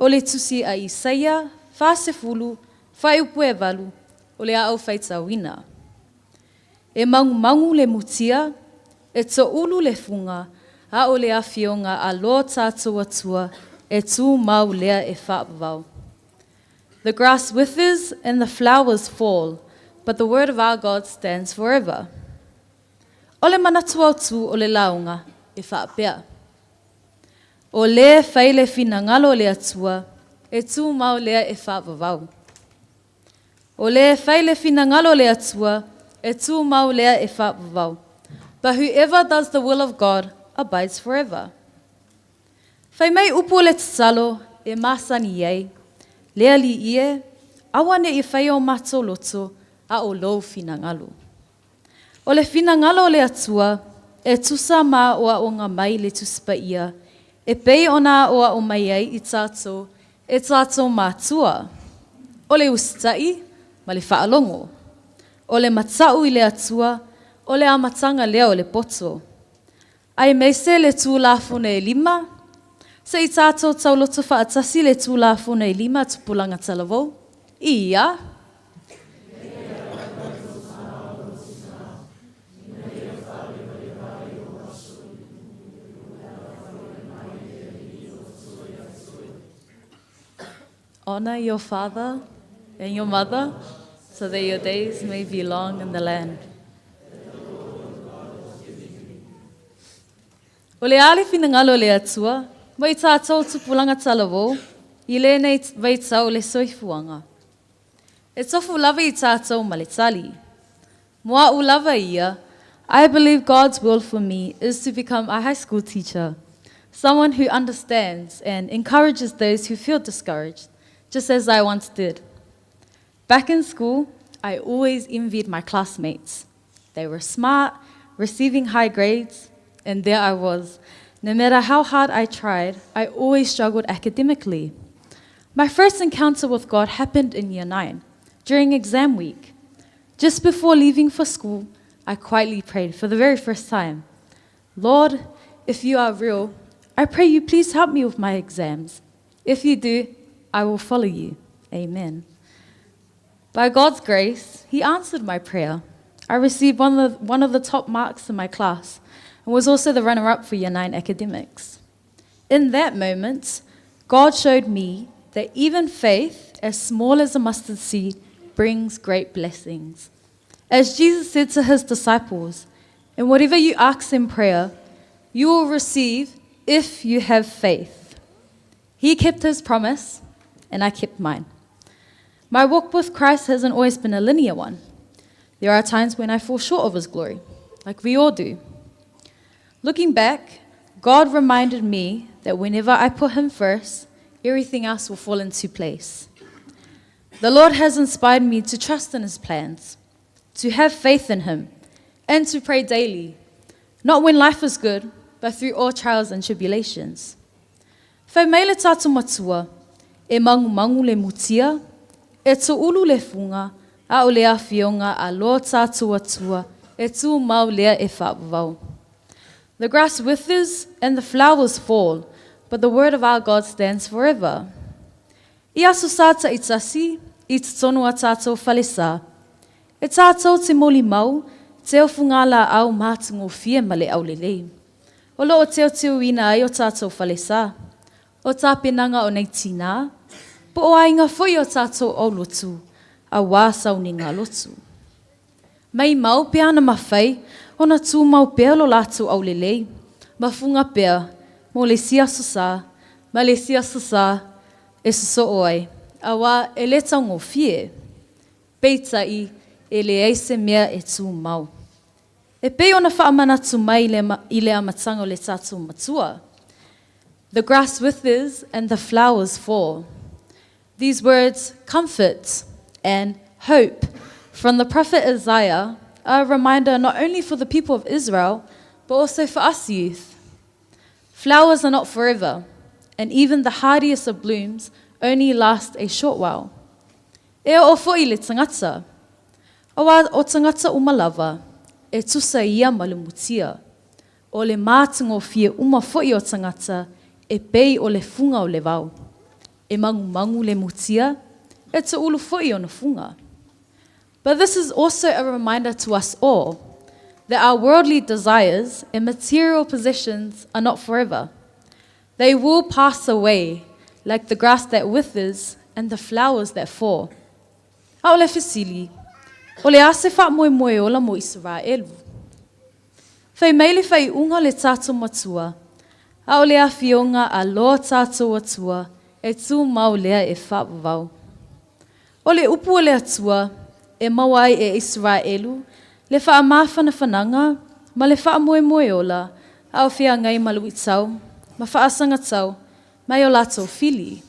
o le tusi a Isaia, whasefulu, whaiupu e walu, o le au whaita wina. E mangu le mutia, e to ulu le funga, a o le awhionga a lo tātou atua, e tū mau lea e whaapawau. The grass withers and the flowers fall, but the word of our God stands forever. O le manatua tu o le launga e whaapea. O le whaile fina ngalo le atua, e tū mau lea e whaapawau. O le whaile fina ngalo le atua, e tū mau lea e whaapawau. But whoever does the will of God abides forever. Whai mai upu le tsalo e masani ei, lea li ie, awane i whai o mato loto a o lou fina ngalo. O le fina ngalo le atua, e tusa ma o a o ngā mai le tuspa ia, e pei ona o a o mai ei i tātou, e tātou mātua. O le ustai, ma le whaalongo. O le matau i le atua, o le amatanga lea o le poto. Ai meise le tūlafune e 5, se i tātou tau loto whaatasi le tūlafune e 5 Tupulaga Talavou. Ia. Honor your father and your mother, so that your days may be long in the land. O le ale finangalo le atua, mai tātou Tupulaga Talavou, i le nei vaitau le soifuanga. E tofu lava i tātou ma le tali. Mua u lava ia, I believe God's will for me is to become a high school teacher, someone who understands and encourages those who feel discouraged, just as I once did. Back in school, I always envied my classmates. They were smart, receiving high grades, and there I was. No matter how hard I tried, I always struggled academically. My first encounter with God happened in Year 9, during exam week. Just before leaving for school, I quietly prayed for the very first time, Lord, if you are real, I pray you please help me with my exams. If you do, I will follow you. Amen. By God's grace, He answered my prayer. I received one of the top marks in my class and was also the runner-up for Year 9 academics. In that moment, God showed me that even faith, as small as a mustard seed, brings great blessings. As Jesus said to His disciples, and whatever you ask in prayer, you will receive if you have faith. He kept His promise, and I kept mine. My walk with Christ hasn't always been a linear one. There are times when I fall short of His glory, like we all do. Looking back, God reminded me that whenever I put Him first, everything else will fall into place. The Lord has inspired me to trust in His plans, to have faith in Him, and to pray daily, not when life is good, but through all trials and tribulations. Whai mai le tātou matua, e mangu le mutia, e to ulu le funga, a o le awhionga a lo tātou atua, e tū mau lea e whaapawau. The grass withers and the flowers fall, but the word of our God stands forever. I aso sāta I tasi, I tonu a tātou whalesa. E tātou te moli mau, te o fungala au mātungo fia ma le au lelei. O lo o teo ina ai o tātou whalesa. O tā penanga o nei tina, po o ainga foi o tātou au lotu, a wā sauninga lotu. Mai mau pea na mawhai, ona tū mau pea lo lātou au lelei. Mafunga pea, mo le sia sosa, ma le sia sosa, e soso oai. Awa e le taungo fie, peitai e le eise mea e tū mau. E pei ona whaamanatu mai i le amatanga o le tātou matua. The grass withers and the flowers fall. These words, comfort and hope, from the prophet Isaiah, are a reminder not only for the people of Israel, but also for us youth. Flowers are not forever, and even the hardiest of blooms only last a short while. E o fo'i le tangata. Awa o tangata umalawa, e tusa ia malumutia. O le mātungo fie uma fo'i o tangata, e pei o le funga o le vau. E mangu le mutia, e te ulu fo'i o na funga. But this is also a reminder to us all that our worldly desires and material possessions are not forever. They will pass away like the grass that withers and the flowers that fall. A o le fesili, o le ase wha moe ola mo Israelu. Whai meile whai unga le tātou matua, a o le awhionga a loa tātou atua e tū mau lea e whapavau. O le upu o le atua, e mawai e Israelu, le wha mawhana whananga, ma le wha moe ola, a o whia ngai malui tau, ma wha asanga tau, mai o lātou fili.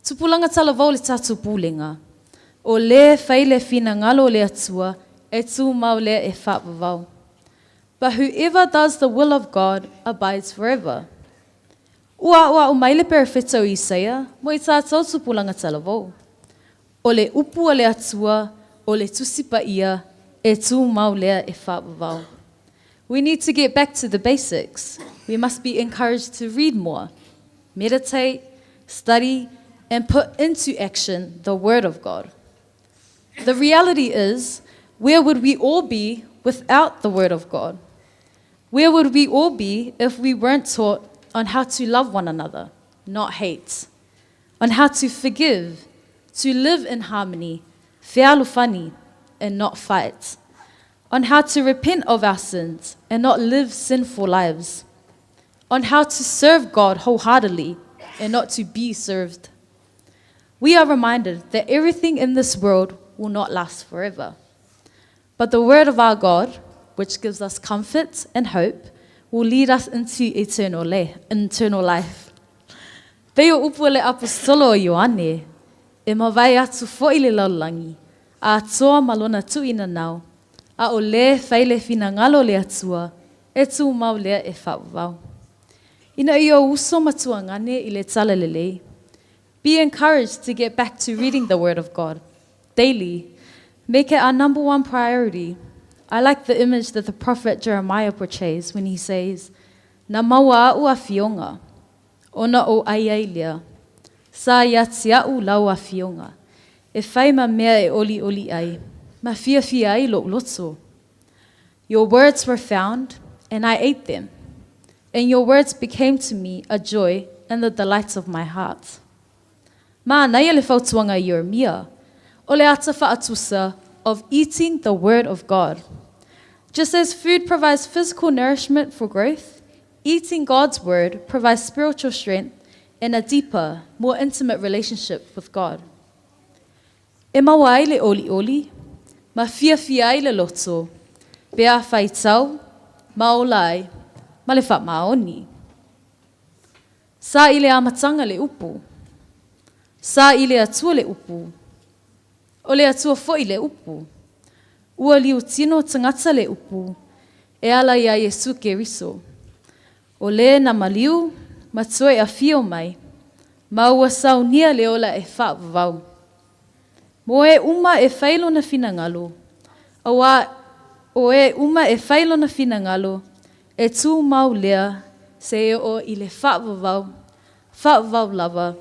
Tupulaga Talavou le tātou pūlenga, o le whaile whina ngalo le atua, e tū mau lea e whapavau. But whoever does the will of God abides forever. Ua o maile perifeto i Isaiah, mo i tātou Tupulaga Talavou. O le upu o le atua, o le tusipa ia, e tū mau lea e whapavau. We need to get back to the basics. We must be encouraged to read more, meditate, study, and put into action the Word of God. The reality is, where would we all be without the Word of God? Where would we all be if we weren't taught on how to love one another, not hate, on how to forgive, to live in harmony, fealufani, and not fight, on how to repent of our sins and not live sinful lives, on how to serve God wholeheartedly and not to be served. We are reminded that everything in this world will not last forever. But the Word of our God, which gives us comfort and hope, will lead us into eternal life. Peo upu le apostolo o Ioane, e mawai atu fo'i le laulangi, a atoa malona tuina nau, a o le whaile whina ngalo le atua, e tū mau lea e whapavau. Ina i o uso matua ngane i le tala lelei. Be encouraged to get back to reading the Word of God daily. Make it our number one priority. I like the image that the prophet Jeremiah portrays when he says, "Na maua a'u a fionga, ona o ai lea, sa iati a'u lau a fionga, e whai ma mea e oli ai, ma fia ai lo loto. Your words were found, and I ate them, and your words became to me a joy and the delights of my heart." Ma nai le fautuanga Jeremiah, o le ata whaatusa of eating the Word of God. Just as food provides physical nourishment for growth, eating God's Word provides spiritual strength and a deeper, more intimate relationship with God. E maua ai le oli, ma fia ai le loto, pea whai tau, ma olai, ma le wha maoni. Sa i le amatanga le upu, sa i le atua le upu, o le atua fo'i le upu, ua liu tino tangata le upu, e ala ia Yesu Keriso. O le na maliu, matoi a fio mai, ma ua saunia le ola e whaavavau. Mo e uma e whailo na finangalo, o e uma e whailo na finangalo, e tū mau lea se e o i le whaavavau lava,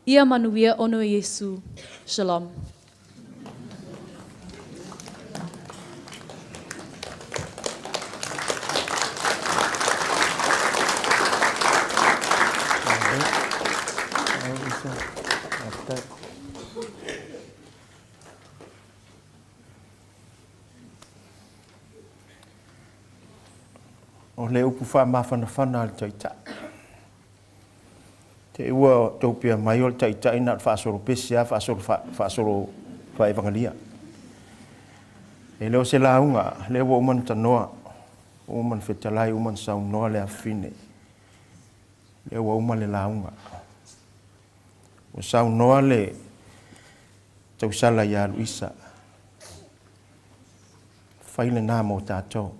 ia manuia ono Yesu. Shalom. o le upu wha mawhanawhana le taita. Te ua tōpia mai o le taita ina whaasoro pesia, whaasoro whaevangalia. E leo se launga, leo wa uman tanoa, uman whetalai, uman saunoa le awhine. Leo wa uman le launga. O saunoa le tausala ia Luisa. Whaile nā mō tātou.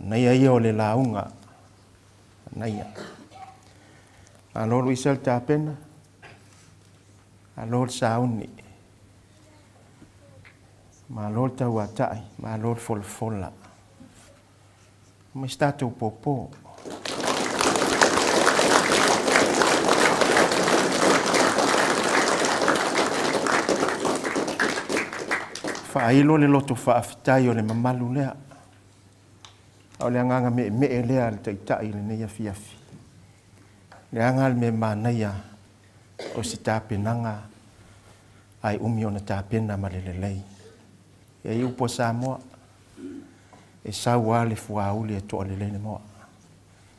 Nei ai o le launga. Nei a. Alo Luisa le tāpena. Alo le sauni. Ma alo le tau atai. Ma alo le folfola. Ma statou popo. Whailo le loto whaafitai o le mamalu lea. O le anganga me lea le taitai le neia fiafi. Le angal me manaia o si tāpenanga ai umi o na tāpena ma le lelei. E upo sa moa. E saua le fuauli e toa le lene moa.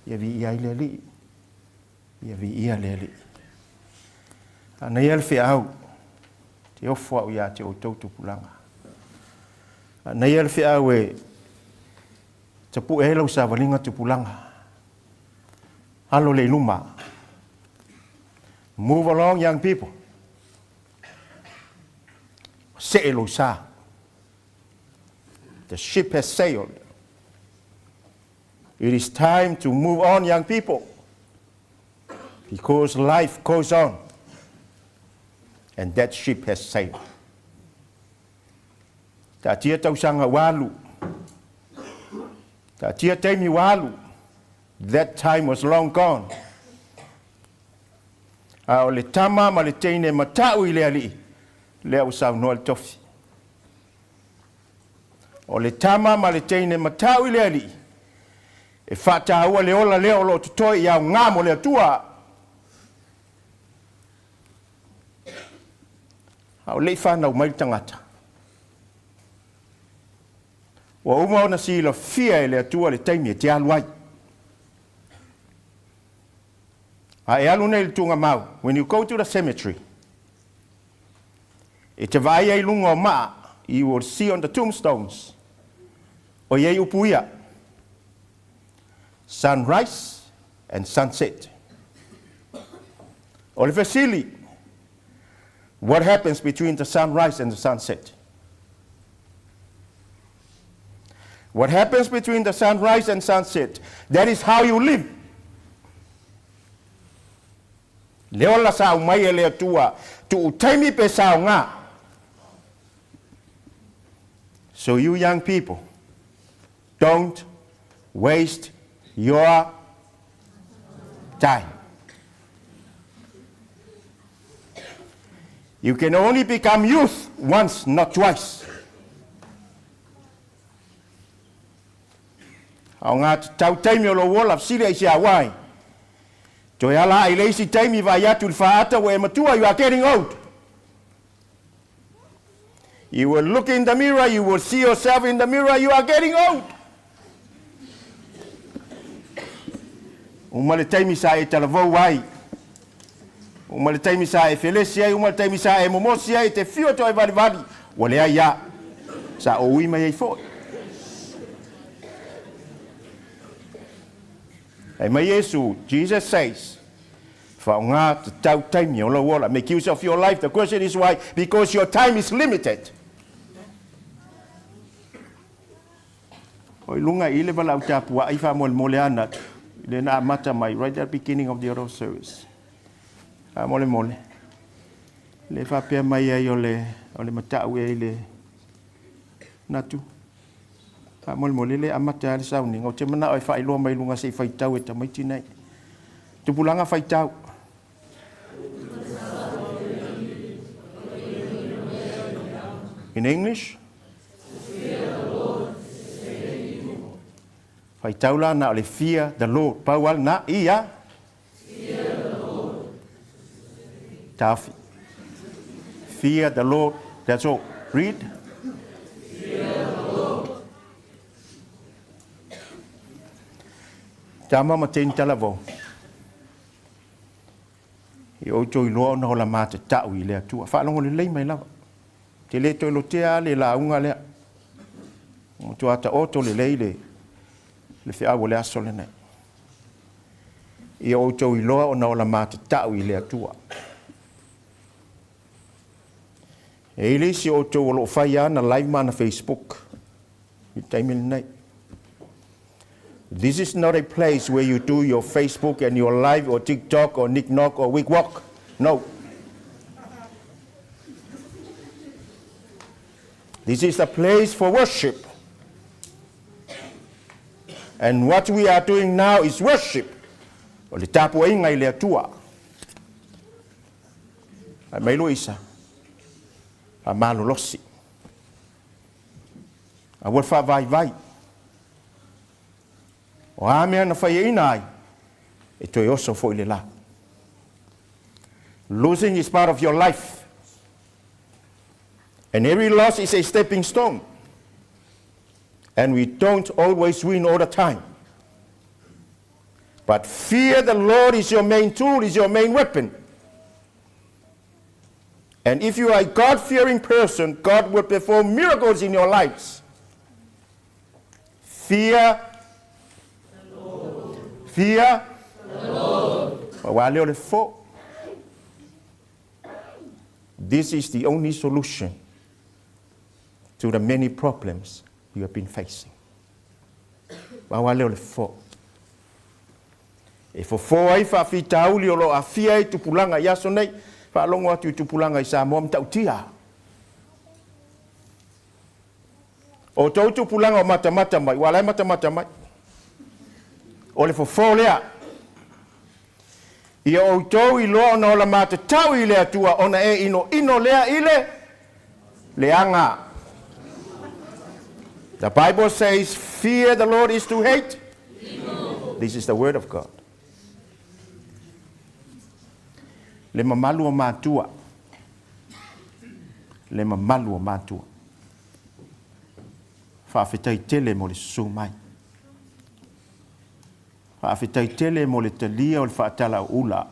Ia vi ia le li. Ia vi ia le li. Ana ia le whiau. Te ofua o ia te o Tupulaga. Nei al fia we tapu e lau sa valinga Tupulaga. Halo le luma. Move along, young people. Se elo sa. The ship has sailed. It is time to move on, young people. Because life goes on. And that ship has sailed. Ta tia tausanga walu. Ta tia taimi walu. That time was long gone. A o le tama ma le teine matau I le ali. Le au sau noa le tofi. O le tama ma le teine matau I le ali. E whata ua le ola leo lo tutoi I au ngamo le atua. A o le whanau mai tangata. Wa uma ona sila fia le atua le taimi e te aluai. A e alu nei le tunga mau. When you go to the cemetery, e te vai ai lunga o maa, you will see on the tombstones, o iei upuia, sunrise and sunset. O le vesili, what happens between the sunrise and the sunset? What happens between the sunrise and sunset? That is how you live. Leola sa umai e lea tua, tu utaimi pe sa ngā. So you young people, don't waste your time. You can only become youth once, not twice. Au ngā tau taimi o lo wola fsire isi awai. To e ala I leisi taimi vai atu whaata o e matua, you are getting old. You will look in the mirror, you will see yourself in the mirror, you are getting old. Uma le taimi sa e Talavou ai. Uma le taimi sa e Fereti ai, uma le taimi sa e momosi ai, te fio to e vali vali. Wale ai ia, sa o ima ei foi. E mai Yesu, Jesus says, whaunga te tau taimi o lo wola, make use of your life. The question is why? Because your time is limited. Oi lunga I le walau tāpua, ai wha mole ana, le na mata mai, right at the beginning of the other service. Mole. Le wha pia mai ai o le matau ai le natu. Mole le amata le sauni, ngau te mana oi wha iloa mai lunga se whaitau e tamaiti nei. Tupulaga whaitau. In English? Whaitau la na o le fear the Lord. Paual na ia. Tafi. Fear the Lord. That's all. Read. tama ma ten Talavou. I o toi loa na hola mata tau I lea tua. Whaalongo le lei mai lawa. Te le toi lo tea le la unga lea. O tu ata oto le lei le whiawa le aso le nei. I o toi loa o na hola mata tau I lea tua. E ili si o toi lo whai ana live ma na Facebook. I taimile nei. This is not a place where you do your Facebook and your live or TikTok or knick-knock or wig-walk. No. This is a place for worship. And what we are doing now is worship. O le tapu e ngai le atua. A mailo isa. A malo losi. A wolfa vai vai. O amea na whai ina ai, e toi oso fo I le la. Losing is part of your life. And every loss is a stepping stone. And we don't always win all the time. But fear the Lord is your main tool, is your main weapon. And if you are a God-fearing person, God will perform miracles in your lives. Fear the Lord. This is the only solution to the many problems you have been facing. E fo ai fa fitauli o lo afia I Tupulaga I aso nei, fa longo atu I Tupulaga I Samoa mtautia. O tau Tupulaga o mata mai, wala mata mai. O le fo lea. Ia o tau I loa ona o la mata tau I lea tua, ona e ino lea I le anga. The Bible says, fear the Lord is to hate. This is the word of God. Le mamalu o matua. Le mamalu o matua. Whawhitai tele mo le sumai. Whawhitai tele mo le talia o le whaatala o ula.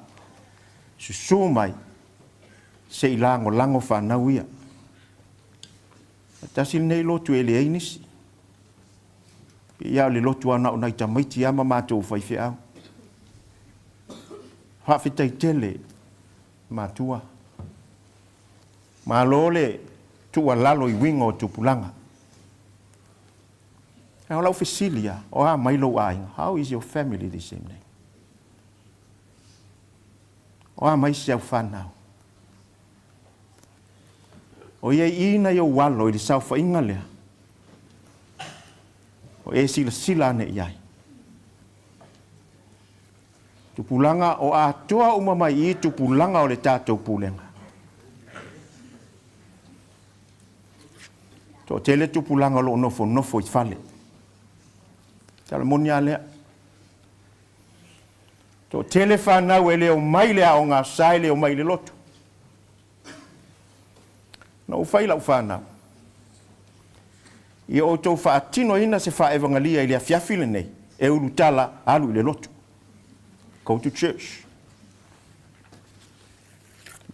Susumai. Se ilango lango whanau ia. Tasi nei lotu e le einisi. Ia le lotu ana o nai tamaiti ama mātou whaiwhi au. Whawhitai tele matua. Malole tua lalo I wingo o Tupulaga. How lau Fisilia o a mailo ai. How is your family this evening? O a mai siau whanau. O ia ina I o walo I le sau whainga lea. O e sila ne iai. Tupulaga o a toa umamai I Tupulaga o le tātou pulenga. To tele Tupulaga lo nofo I fale. Talamonia lea. To tele whanau e leo mai lea o ngā sai leo mai le lotu. Na ufai lau whanau. I o tau whaatino ina se whaevangalia I lea fiafile nei. E uru tala alu I le lotu. Go to church.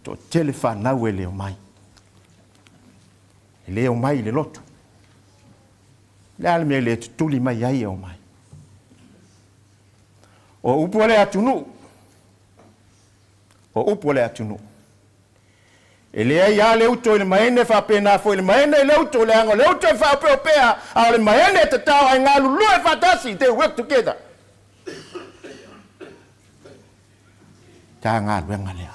To tele whanau e leo mai. E leo mai le lotu. Le alme le tutuli mai ai o mai. O upo le atunu. O upo le atunu. E lea ia le uto le maene whapena fo le maene le uto le ango le uto e whapea a le maene te tau ai ngā lulu e whatasi. They work together. Tā ngā luenga lea.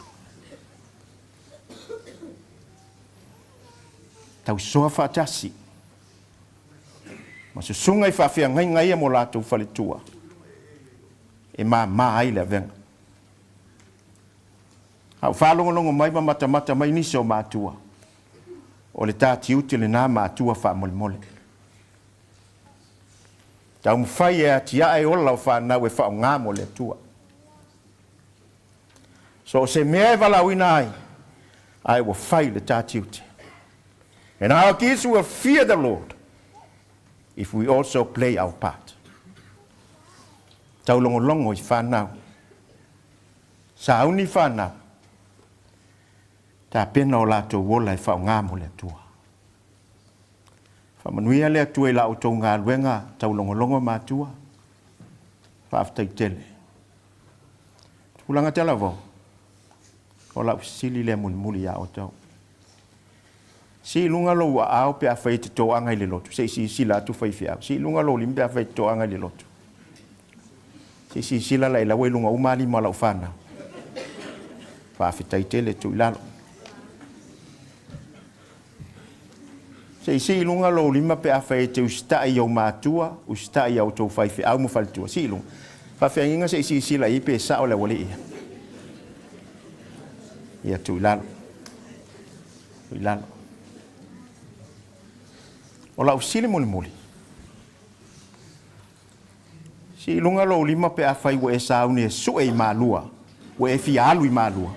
Tau soa whatasi. Ma se sunga I whawhia ngai e mo lātou whaletua. E mā ai le venga. Hau whalongo mai mata mai nisi o mātua. O le tāti uti le nā mātua whamole. Tau mwhai e atia e ola o whanau e whao ngā mo le tua. So se mea e wala wina ai, I will fight the tāti. And our kids will fear the Lord if we also play our part. tau longo i whanau. Sauni whanau. Ta pena o lato wola i whao ngā mo le tua. Whamanuia le atua i la o tau ngā luenga tau longo mātua. Whaaftai tele. Tupulaga Talavou. O la sili le muli ya o tau. Si lunga lo wa au pe a fai te toanga i le lotu. Si sila tu fai fia. Si lunga lo limpe a fai te toanga i le lotu. Si sila la ila lunga umali ma la ufana. Whaafitai tele tu ilalo. Si lunga lo lima pe a fai te usta i au mātua, usta i au tau fai fia. Au mo faltua. Si lunga. Whawhia inga si sila i pe sa o le wale ia. Ia tu ilalo. Tu ilalo. O la usili muli. Si lunga lo lima pe a fai wa e sauni e su e malua. Wa e fi alu i malua.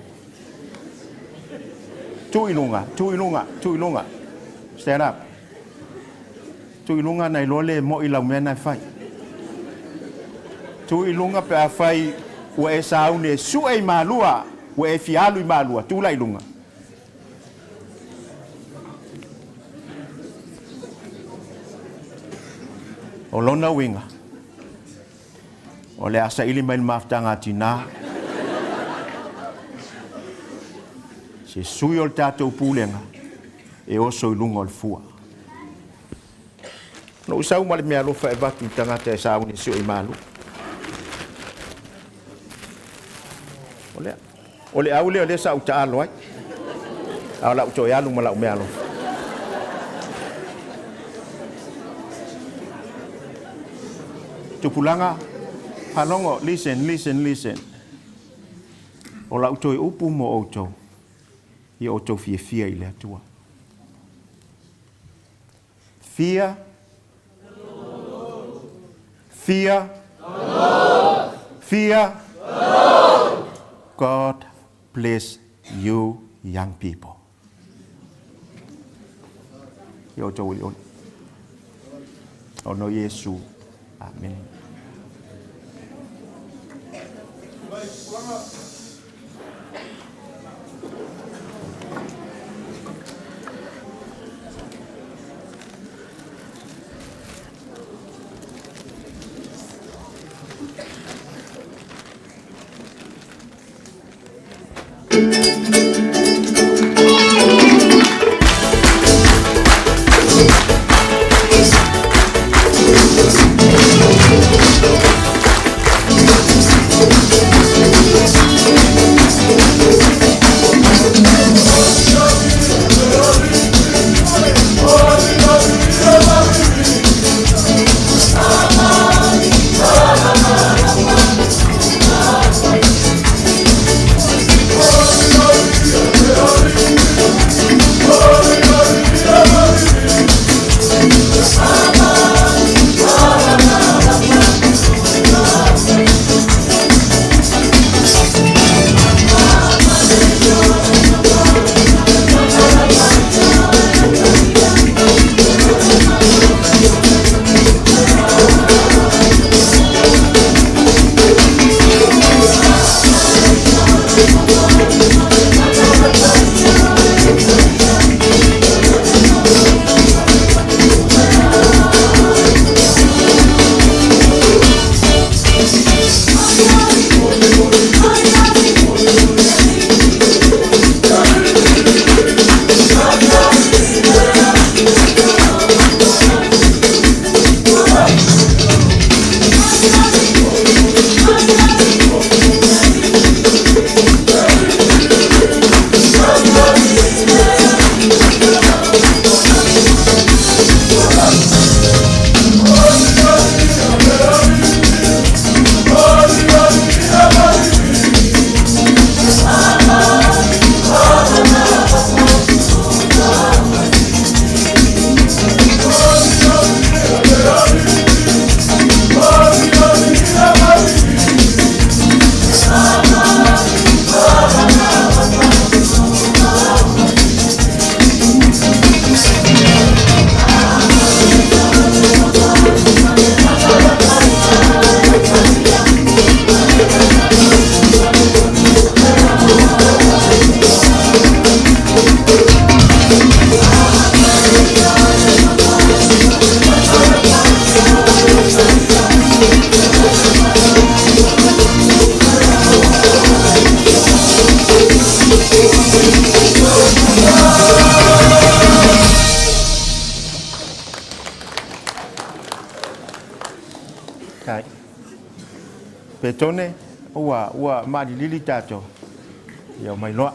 Tu ilunga. Stand up. Tu ilunga na ilole mo ila mena fai. Tu ilunga pe a fai wa e sauni e su e malua. Wa e fi alu i malua. Tu la ilunga. O lona winga. O le asa ili mai maftanga tina. Se sui o le tātou Pulega. E oso i lunga o le fua. No usau male mea lofa e batu i tangata e sauni sio i malu. O le au leo le sa uta alo ai. Au la uto e alu ma la umea lofa. Tupulaga, halongo, listen. O la utoi upu mo outou. I outou fia i le atua. Fear. God bless you young people. I outou i on. O no Yesu. Amen. Kai. Pe tone, ua marilili tato. Ia mai loa.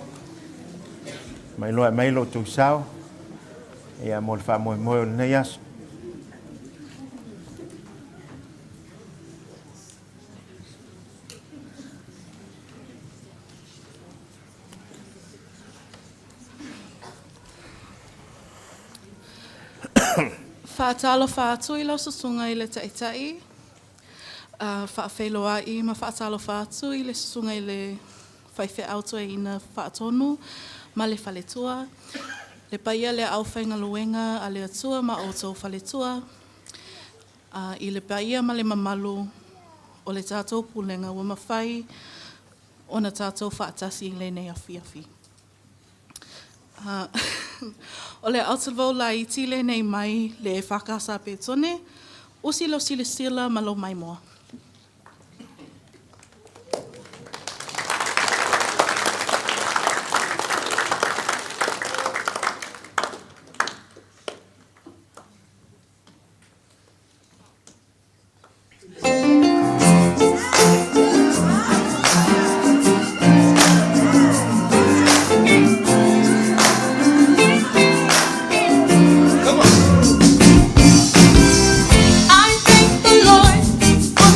Mai loa mai lo tu sao. Ia mo fa mo nei as. Whaatalo whaatu I lau susunga I le taitai. Whaawheloa I ma whaatalo whaatu I le susunga I le whaiwhe auto e ina whaatonu ma le whaletua. Le paia le au whainga luenga a le atua ma auto whaletua. I le paia ma le mamalu o le tātou pulenga wa mawhai o na tātou whaatasi I le nei awhiawhi. O le Talavou la I tile nei mai le whakasa pe tone, usi lo sile sila ma lo mai moa. I thank the Lord for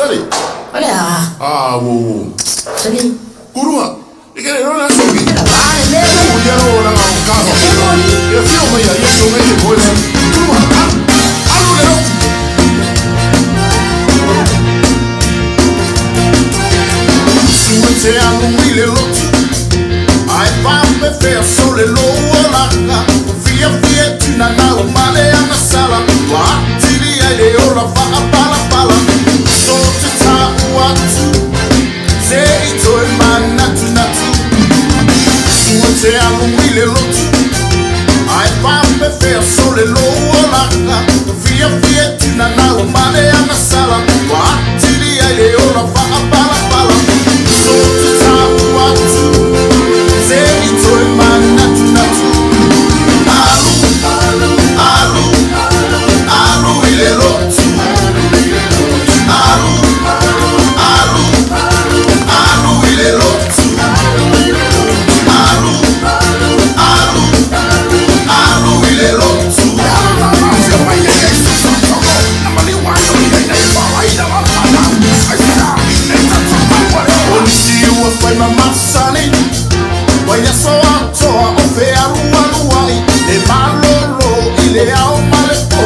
Tali. Ole Ah, wo. Tali. Kuruma. Ikere rona sobi. Vale, me. Ya rona ka ka. Ya fio mo ya yeso me ye boy. Kuruma. Alu le. Suete alu ile lotu. Ai pampe fe sole lo la. Fia tu na na umale ana sala. Wa tili ai ora fa pala pala. Saute ta watu. Sei toi manatu natu. Suete alu ile lotu. Ai pampe fe sole lo la. Fia tu na na umale ana sala. Wa tili ai ora fa pala pala. Saute ta watu. Sei toi manatu natu. Alu ile lotu. Alu ile lotu. Alu ile lotu. Onisi wa mama sani. Waya so atoa ofe aruanuai. E malolo ile au malepo.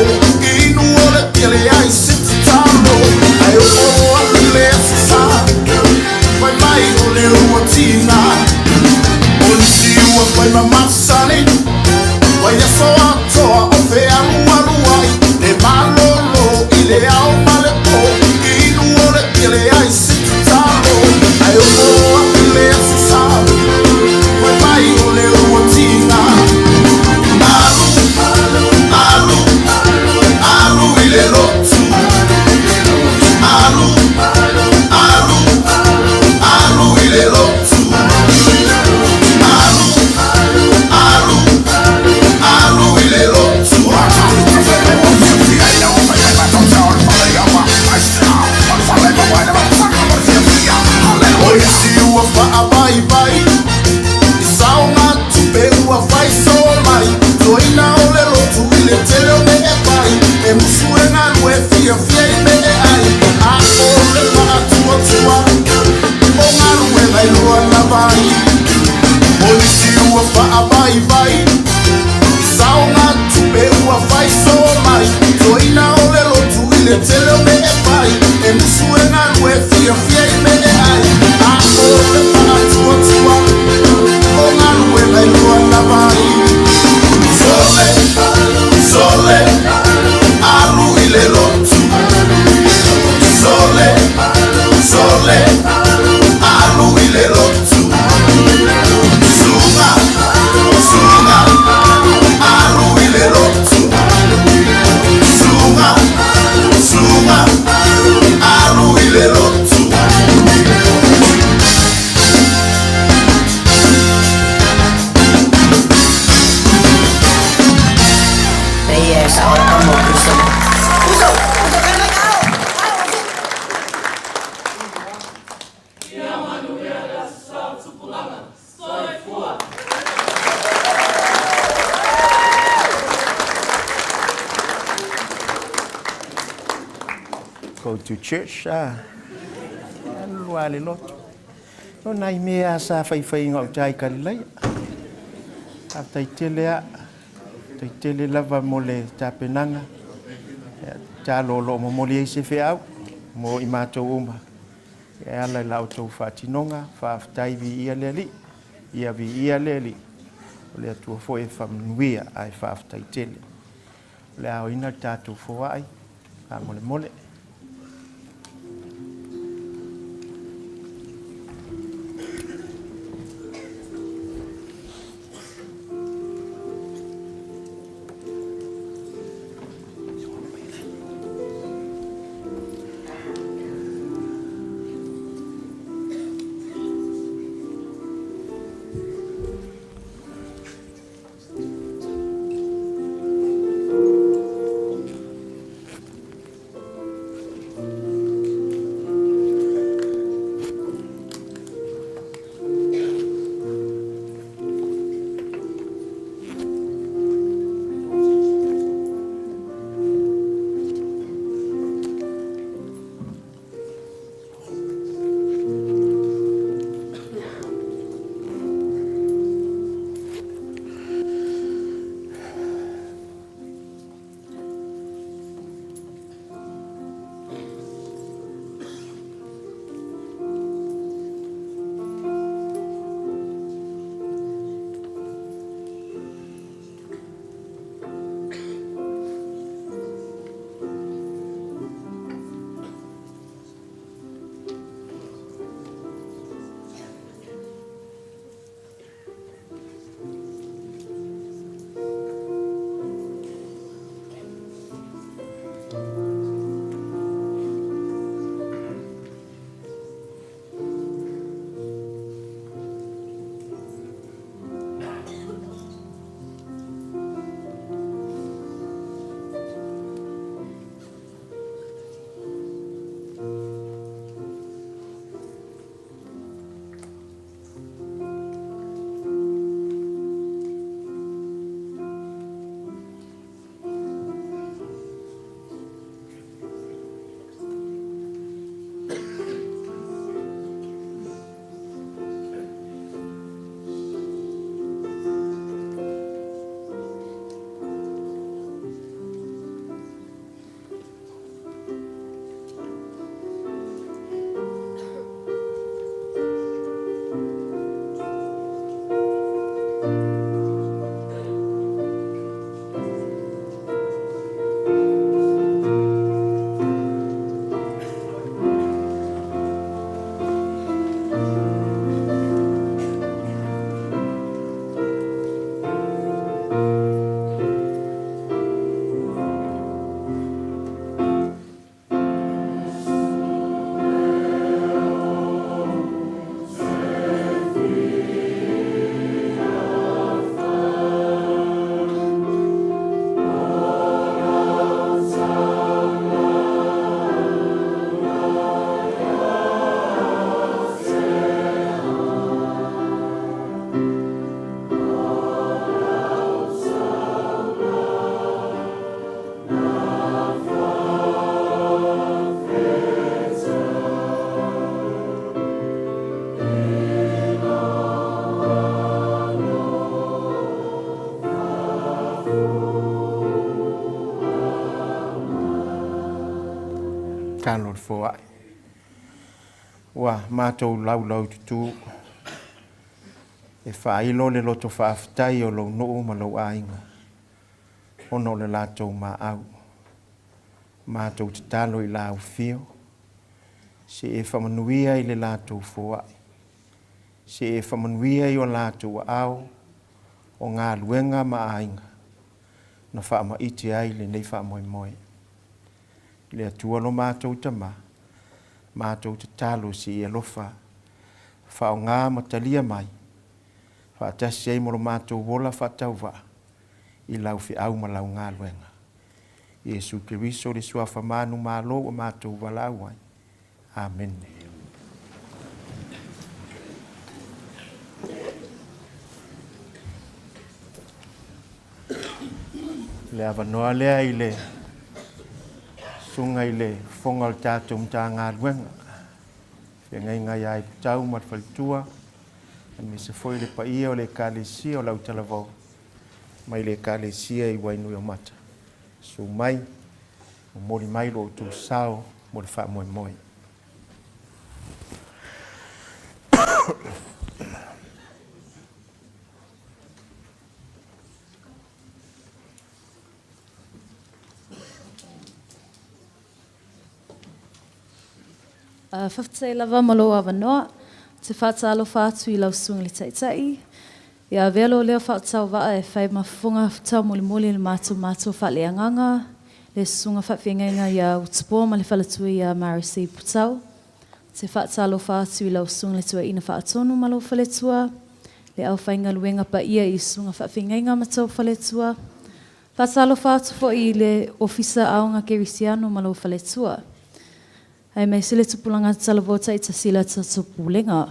Inu ole ile ai sititalo. Ayo o alule sisa. Vai mai ole uatina. Onisi wa mama sani. Waya so atoa ofe aruanuai. E malolo ile au malepo. Inu ole ile ai sititalo. Ayo o alule sisa. Alu ile lotu. Alu ile lotu. Alu ile lotu. Oisi ufa abai bai. Isaunga tupe uafai somai. Toina ole lotu ile tele me epai. Emusue na lue fia fia ime e ai. Ako le pa atua tua. Onga lue na ilua na vai. Olisi uafa abai bai. Isaunga tupe uafai somai. Toina ole lotu ile tele me epai. Emusue na lue fia fia ime e ai. Ako le pa atua tua. Onga lue na ilua na vai. Sole, alu ile lotu. Sole, alu ile lotu. Sunga, alu ile lotu. Sunga, alu ile lotu. Yes, ahora como Cristo. Go to church. Luali lotu. No nai mea sa fai ngau chai kalilai. Aftai telea. Te tele lava mole tapenanga. Ta lolo mo mole se fe au. Mo i mātou uma. E ala lau tau whatinonga. Whaaftai vi ia leli. Ia vi ia leli. O lea tua fo e whamnuia ai whaaftai tele. O lea au ina tātou fo ai. A mole mole. kano le foai. Wa mātou lau tutu. E whailo le loto whaafitai o lau noo ma lau ainga. Ono le lātou mā au. Mātou te talo i lau fio. Se e whamanuia i le lātou foai. Se e whamanuia i o lātou au. O ngā luenga ma ainga. Na whaama iti ai le nei whaamoe moe. Le atua lo mātou tama. Mātou te talo si e lofa. Whao ngā matalia mai. Whaatasi ei moro mātou wola whatau waa. I lau fi au ma lau ngā luenga. Iesu Kiriso le sua whamanu mālo o mātou walau ai. Amen. Le awanoa lea i le sunga i le whonga o tātou mta ngā luenga. Whia ngai ngai ai putau mat whalitua. Me se foi le paia o le kalesia o lau Talavou. Mai le kalesia i wainui o mata. So mai, o mori mai lo tu sao, mo le wha moe moe. Whaftai lava malo awanoa. Te whaatalo whaatu I lau sunga le taitai. Ia velo leo whaatau waa e whai mafunga whaatau moli le mātou whaaleanganga. Le sunga whaatwhengainga ia utupua ma le whalatui ia marisi putau. Te whaatalo whaatu I lau sunga le tua ina whaatonu ma lau whaletua. Le au whainga luenga pa ia I sunga whaatwhengainga ma tau whaletua. Whaatalo whaatu fo I le ofisa aonga kerisiano ma lau whaletua. Ai mai sile tupulanga Talavou tai tasila Pulega.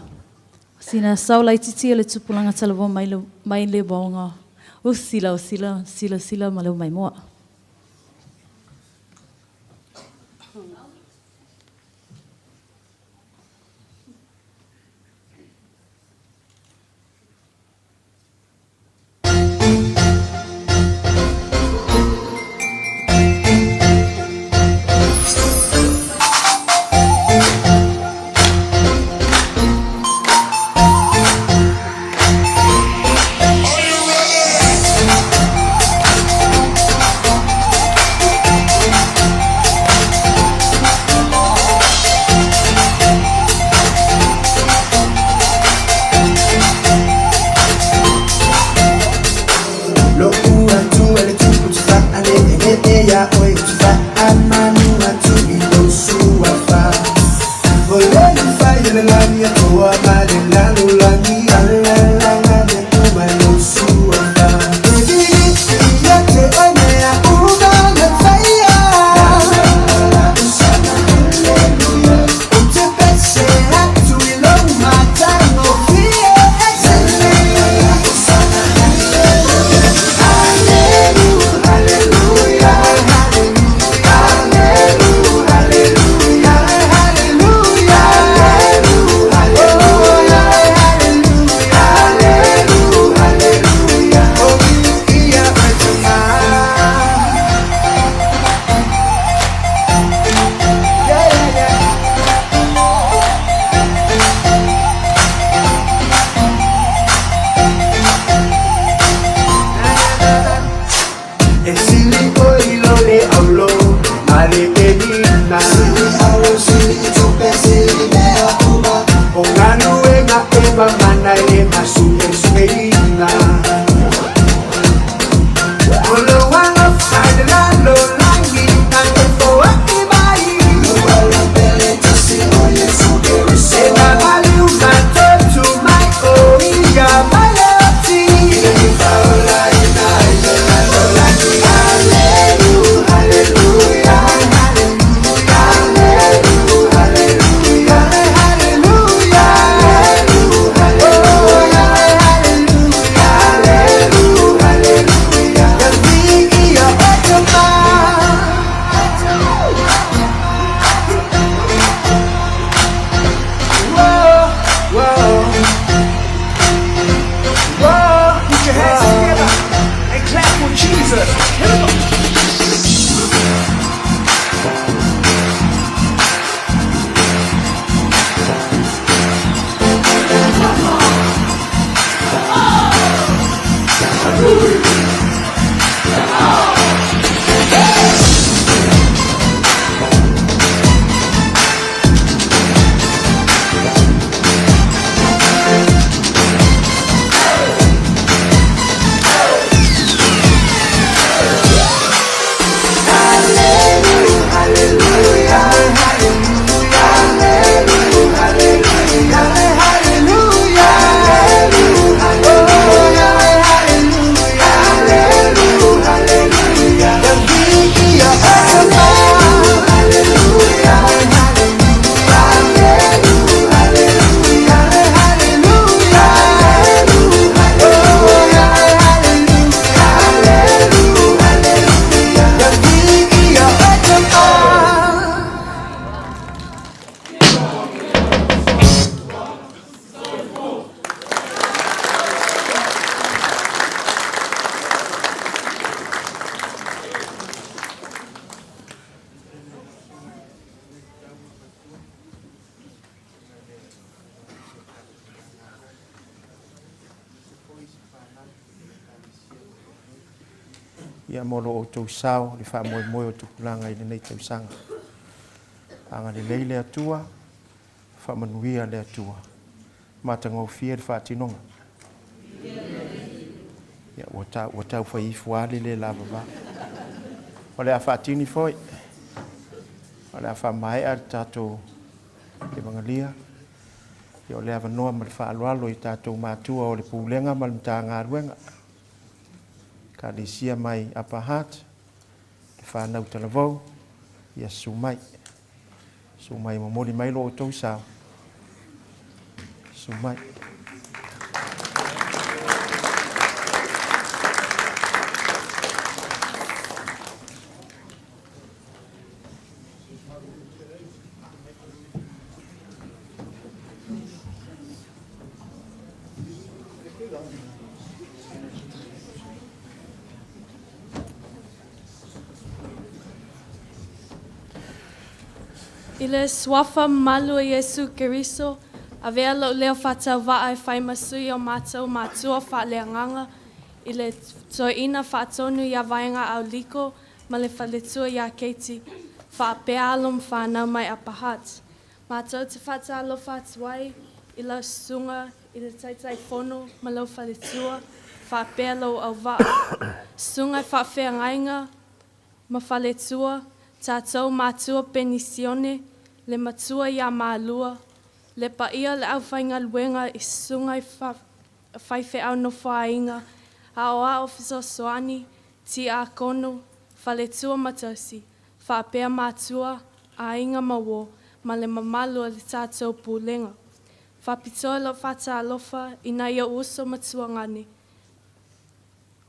Sina saula I titia le tupulanga Talavou mai le bonga. O sila ma leo mai moa. ia molo o tau sao, le wha moe moe o Tupulaga i nei tau sanga. Anga le leile atua, wha manuia le atua. Matanga o fia le wha tinonga. Ia, o tau whai ifuale le lava va. O le a wha tini foi. O le a wha mai ar tatou le mangalia. Ia o le a wanoa ma le wha aloalo i tatou mātua o le Pulega ma le mta ngā ruenga. Ka le sia mai apahat, le whanau Talavou, ia sumai. Sumai mamori mai lo o tau sao. Sumai. I le swafa malu e Yesu Keriso, a vea lo leo whatau waa e whai masui o mātou mātua wha lea nganga, i le toina whatonu ia vaenga au liko, ma le whaletua ia keiti, wha pea alum whanau mai apahat. Mātou te whatalo whatuai, i lau sunga, i le taitai whono, ma lau whaletua, wha pea lo au waa. Sunga wha whea ngainga, ma whaletua, tātou mātua penisione, le matua ia mālua, le paia le au whainga luenga i sungai whaife au no whainga, a oa ofiso soani, ti a kono, whaletua matasi, whapea mātua, a inga mawo, ma le mamalua le tātou Pulega. Whapitoa lo whata alofa, ina ia uso matua ngane,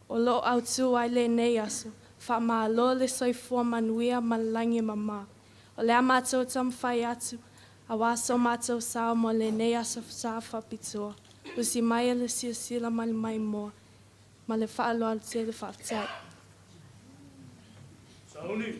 o lo au tu ai le nei aso, wha mālo le soifua manuia malangi mama. O le amatou tam whai atu, a waso mātou sao mo le nei aso sa whapitoa. Usi mai le sila mai moa, ma le wha aloa te le whaptai. Sauni.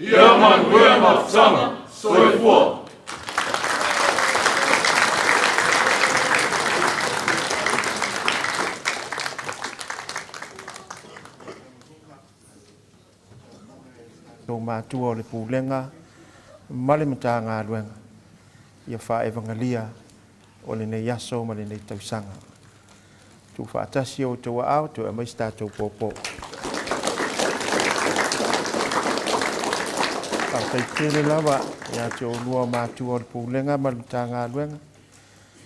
Ia manuia mafutanga, soifua. Tō mātua o le Pulega, male mata ngā luenga. Ia wha evangelia o le nei aso ma le nei tausanga. Tu wha atasi o tō au, tu e maista tō pōpō. Au tai tere lawa, ia te o lua mātua o le Pulega, male mata ngā luenga.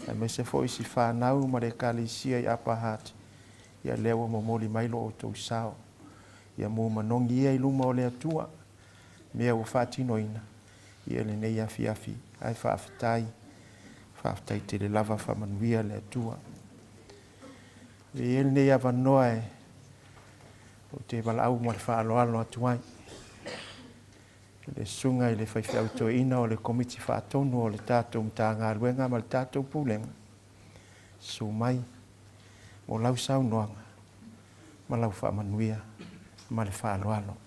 E me se fo isi whanau ma le kalisia i apahati. Ia lewa momoli mailo o tō sao. Ia mō manongi ia i luma o le atua. Mea o whātino ina, ia le nei afi afi, ai whaafitai te le lava whamanuia le atua. E le nei awa noa e, o te walau ma le whaaloalo atuai. Le sunga i le whaiwhi to ina o le komiti whaatonu o le tātou mta ngā ruenga ma le tātou Pulega. So mai, mo lau sau noanga, ma lau whamanuia, ma le whaaloalo.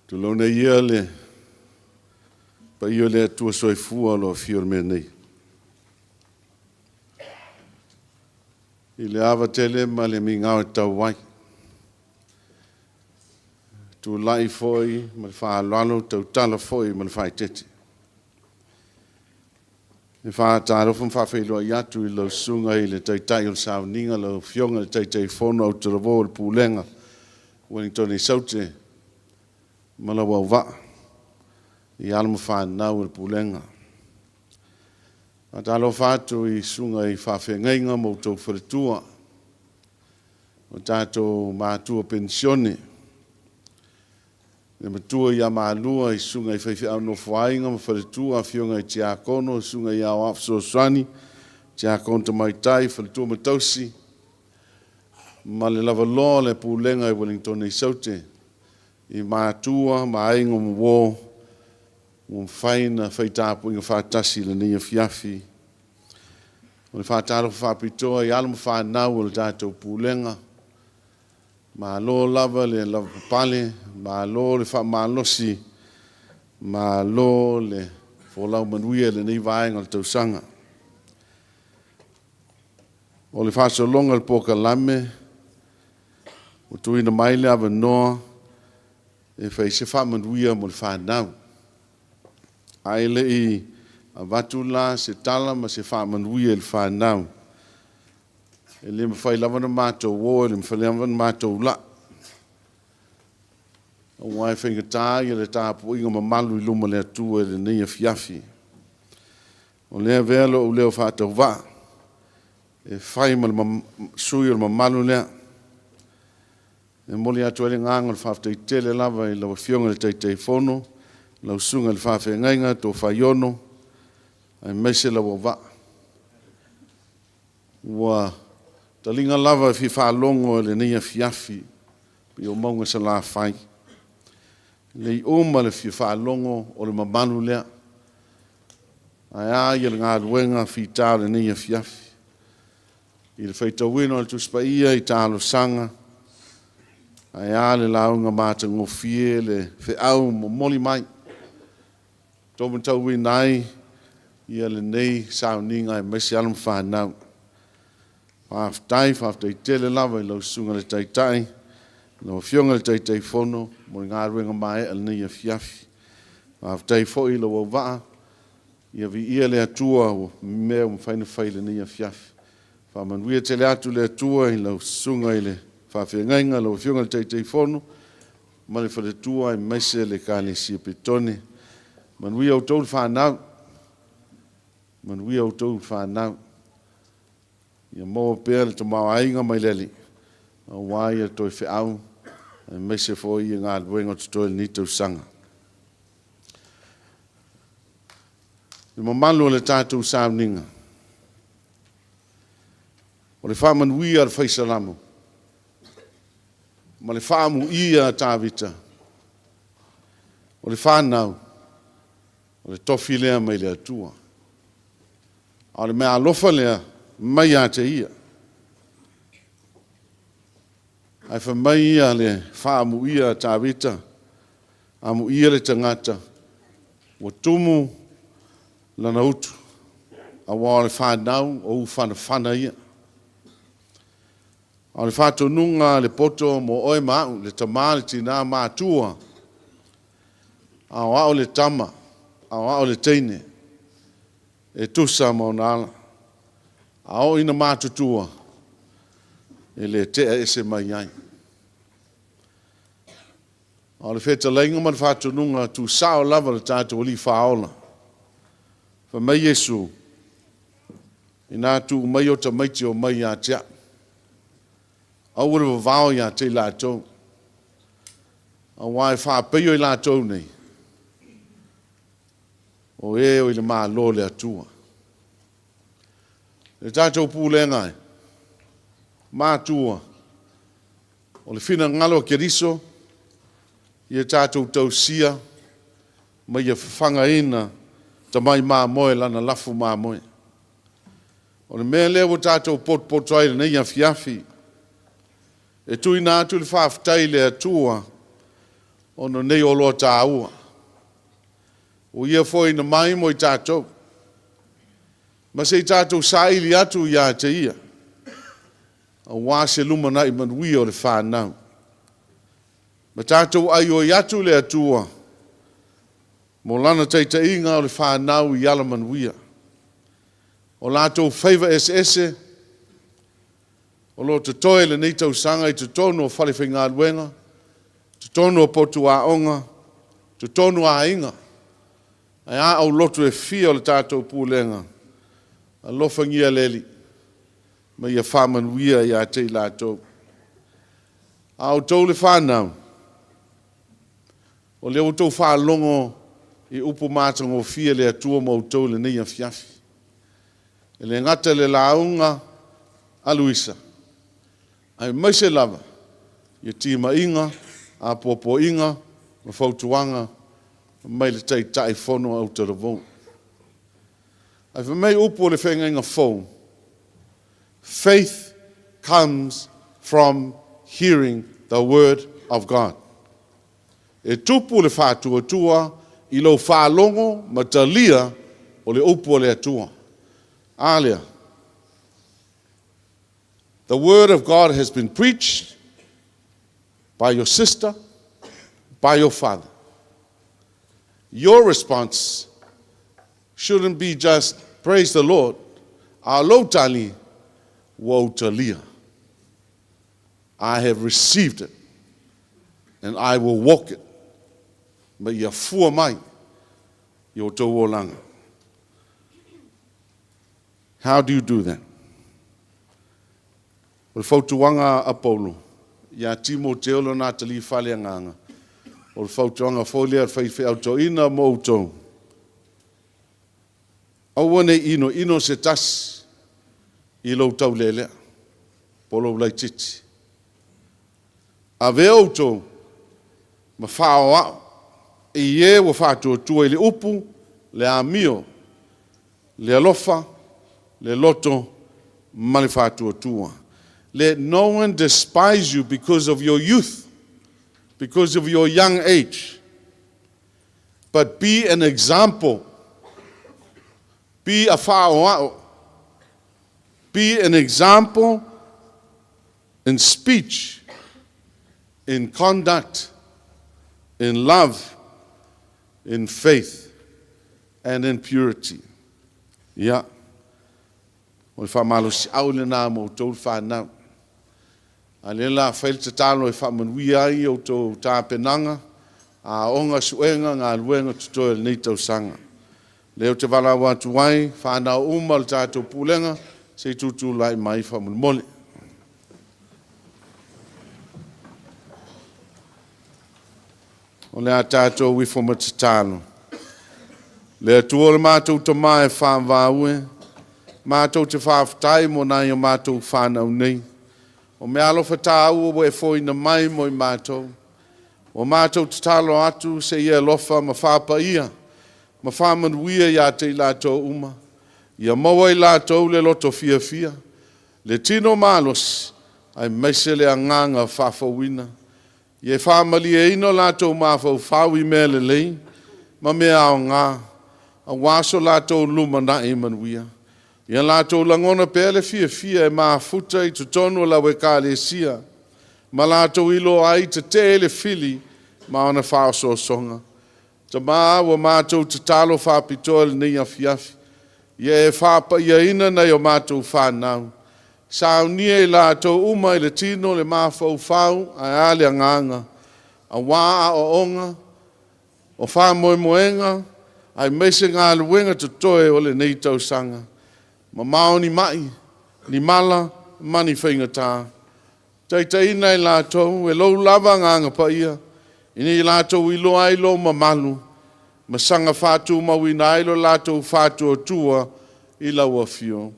Tulona ia le pa ia le tua soifua lo fior me nei. I le awa tele ma le mingau e tau wai. Tu lai foi ma le whaalalo tau tala foi ma le whaitete. E whaataro whawhailoa i atu i lau sunga i le taitai o le sauninga lau fionga le taitai fono au Talavou le Pulega. Ueligitone Saute. Malawa wa i alma whanau le Pulega. A talo whātu i sunga i whawhengainga mo tau wharetua. O tātou mātua pensione. Le matua i a maalua i sunga i whaiwhiau no whainga mo wharetua fionga i tiakono, sunga i au afso swani, tiakono ta maitai, wharetua matausi. Ma le lava loa le Pulega i Ueligitone Saute. I mātua, māinga mo wō, mo whaina, whaitapu inga whātasi le nia fiafi. O le whātaro whāpitoa i alama whānau o le tātou Pulega. Mā lō lava le lava papale, mā lō le whamālosi, mā lō le wholau manuia le nei vāenga le tausanga. O le whāsolonga le poka lame, o tuina maile awa noa, e whai se whamanuia mo le whanau. Ai le i a watula se tala ma se whamanuia le whanau. E le mwhai lawana mātou wō, e le mwhai lawana mātou la. O wai whengatā i le tāpu inga mamalu i luma le atua e le neia fiafi. O lea velo o leo whātau wā. E whai ma le sui o le mamalu lea. E moli atu ele nganga le whawhtei tele lava i lawa fionga le teitei fono, lau sunga le whawhengainga, Tofaeono, ai meise lawa wa. Ua talinga lava fi whalongo le neia fiafi, pi o maunga sa la whai. Le i oma le fi whalongo o le mamanu lea, ai ai le ngā ruenga fi tā le neia fiafi. I le whaitawino le tuspaia i tālo sanga, ai ale launga mata ngofie le wheau mo moli mai. Tōmu tau nai ia le nei sauninga e mesi alam whanau. Whaftai tele lava i lau sunga le taitai, lau fionga le taitai fono, mo ngā ruenga mai al nei a fiafi. Whaftai fo i lau au waa, ia vi ia le atua o mea o mwhaina whai le nei a fiafi. Whamanuia tele atu le atua i lau sunga i le whawhengainga lau fionga le teitei fono, ma le wharetua i meise le kālesia petone. Manuia au tau whanau. Manuia au tau whanau. Ia moa pēr le tamau ainga mai leli. A wai a toi whiau, e meise fo i ngā luenga tutoe ni tau sanga. Le mamalu le tātou sauninga. O le whamanuia le whaisalamu. Ma le whamu ia tāwita. O le whanau. O le tofi lea mai le atua. O le mea alofa lea mai a te ia. Ai whamai ia le whamu ia tāwita. Amu ia le tangata. Wa tumu lana utu. A wā le whanau o whana ia. A le whatonunga le poto mo oe mau le tamale tina mātua. A wā o le tama. A wā o le teine. E tusa mo nala. A o ina mātutua. E le tea ese mai ai. A le wheta lainga man whatonunga tu sao lava le tātou li whaola. Fa mai Yesu. Ina tu mai o ta maiti o mai a tea. Au ure wawao ia te lātou. A wai whāpeio i lātou nei. O e o i le maa lo le atua. Le tātou Pulega e. Mātua. O le whina ngalo ke riso. I e tātou tausia. Mai e whanga ina. Ta mai maa moe lana lafu maa moe. O le mea leo tātou pot ai nei a fiafi. E tui nā tu le whaafitai le atua. O no nei o loa tā ua. O ia foi na mai mo i tātou. Ma se i tātou sa ili atu ia te ia. A wā se lumana i manui o le whānau. Ma tātou ai o i atu le atua. Mo lana teita inga o le whānau i ala manuia. O lātou whaiva ese. O lo te toe le nei tau sanga i te tono o whalewhinga luenga. Te tono o potu a onga. Te tono a inga. Ai a au lotu e fia o le tātou Pulega. A lofangia leli. Ma ia whamanuia i a te i lātou. A au tau le whanau. O leo tau whalongo i upu mātango fia le atua mo tau le nei a fiafi. E le ngata le launga a Luisa. Ai mai se lava. Ia tima inga, a popo inga, ma fautuanga, mai le tai fono au Talavou. Ai mai upo le whenga inga fau. Faith comes from hearing the word of God. E tupu le whātua i lo whālongo ma talia o le upo le atua. Alia. The word of God has been preached by your sister, by your father. Your response shouldn't be just, praise the Lord, alotali wotalia. I have received it, and I will walk it. But ia fua mai, yo tau langa. How do you do that? O le fautuanga Apollo, ia Timoteo lo nā tali whale anganga. O le fautuanga folia whaiwhi au tō ina mō tō. Au wane ino se tasi i lo tau lelea, polo lai titi. A vea au tō, ma whao au, i e wa whātua tua i le upu, le amio, le alofa, le loto, ma le whātua tua. Let no one despise you because of your youth, because of your young age. But be an example. Be a whāoao. Be an example in speech, in conduct, in love, in faith, and in purity. Yeah. O le whamalo si au le nā mo tau whanau. A le la whail te talo e whamanuia ai o tō tāpenanga, a onga suenga ngā luenga tutoe le nei tau sanga. Leo te wala watu wai, whanau uma le tātou Pulega, se tutu lai mai whamunmole. O le a tātou wifoma te talo. Le atua le mātou tamā e whāwaue, mātou te whaafatai mo nā ia mātou whānau nei. O me alofa tā ua e fōina mai mo I mātou. O mātou te talo atu se ia lofa ma whāpa ia, ma whāmanuia ia te I lātou uma. Ia maua I lātou le loto fia fia. Le tino mālos, ai meise le anganga whawhawina. Ie whāmali e ino lātou māwhau whāwi mea le lei, ma mea ao ngā, a wāso lātou luma na e manuia. Ia lātou langona pēle fia fia e maa futa I tutonu la weka le sia, ma lātou ilo ai te te le fili, ma ona whāoso songa. Ta maa wa mātou te talo whāpitoa le nei a fiafi, ia e whāpa ia ina na o mātou whānau. Sao nia I lātou uma I le tino le māwhau whau a ale anganga, a wā o onga, o whā moe moenga, ai meise ngā luenga to toe o le nei tau sanga. Ma mao ni mai, ni mala, mani whainga tā. Tai ina I lātou, e lou lava nganga pa ia, ina I lātou I lo ailo ma malu, ma sanga whātu mawina ailo lātou whātu o tua I laua fio.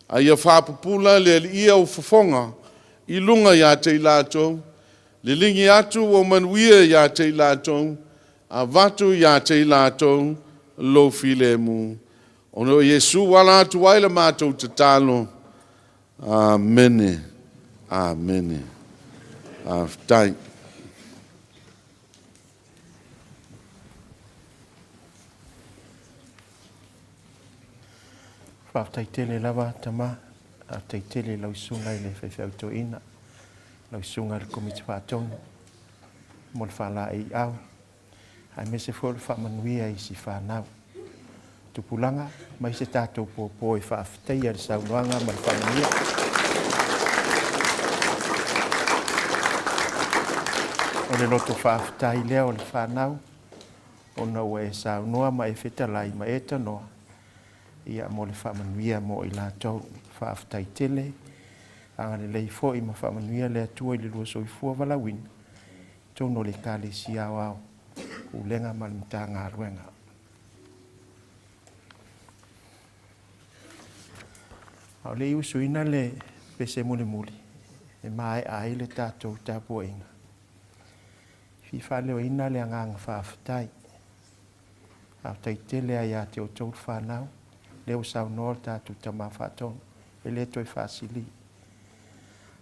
A ia whāpupula le ia o whafonga, I lunga ia te I lātou, le lingi atu o manuia ia te I lātou, a vatu ia te I lātou, lo file mu. Ono Yesu wala atu waila mātou te talo. Amene. Amene. Aftai. Whaftai tele lava tama, aftai tele lau sunga I le whewhau to ina, lau sunga le komiti whātonu, mo le whala I au, hai me se fōle whamanuia I si whanau. Tupulaga, mai se tātou pōpō I whaafitai a le saunoanga ma le whamanuia. O le loto whaafitai lea o le whanau, o na ua e saunoa ma e whetalai ma e tanoa. Ia mo le whamanuia mo I lātou whaafitai tele, anga le lei fo I ma whamanuia le atua I le lua soifua walawin, tono le kāle si au au, ulenga ma le mta ngā ruenga. Au le usuina le pese muli muli, e mai ai le tātou tāpua inga. Fi whaleo ina le anganga whaafitai, au taitele ai a te o tau whanau, leo sau nor tātou tama whatonu, e le toi whaasili.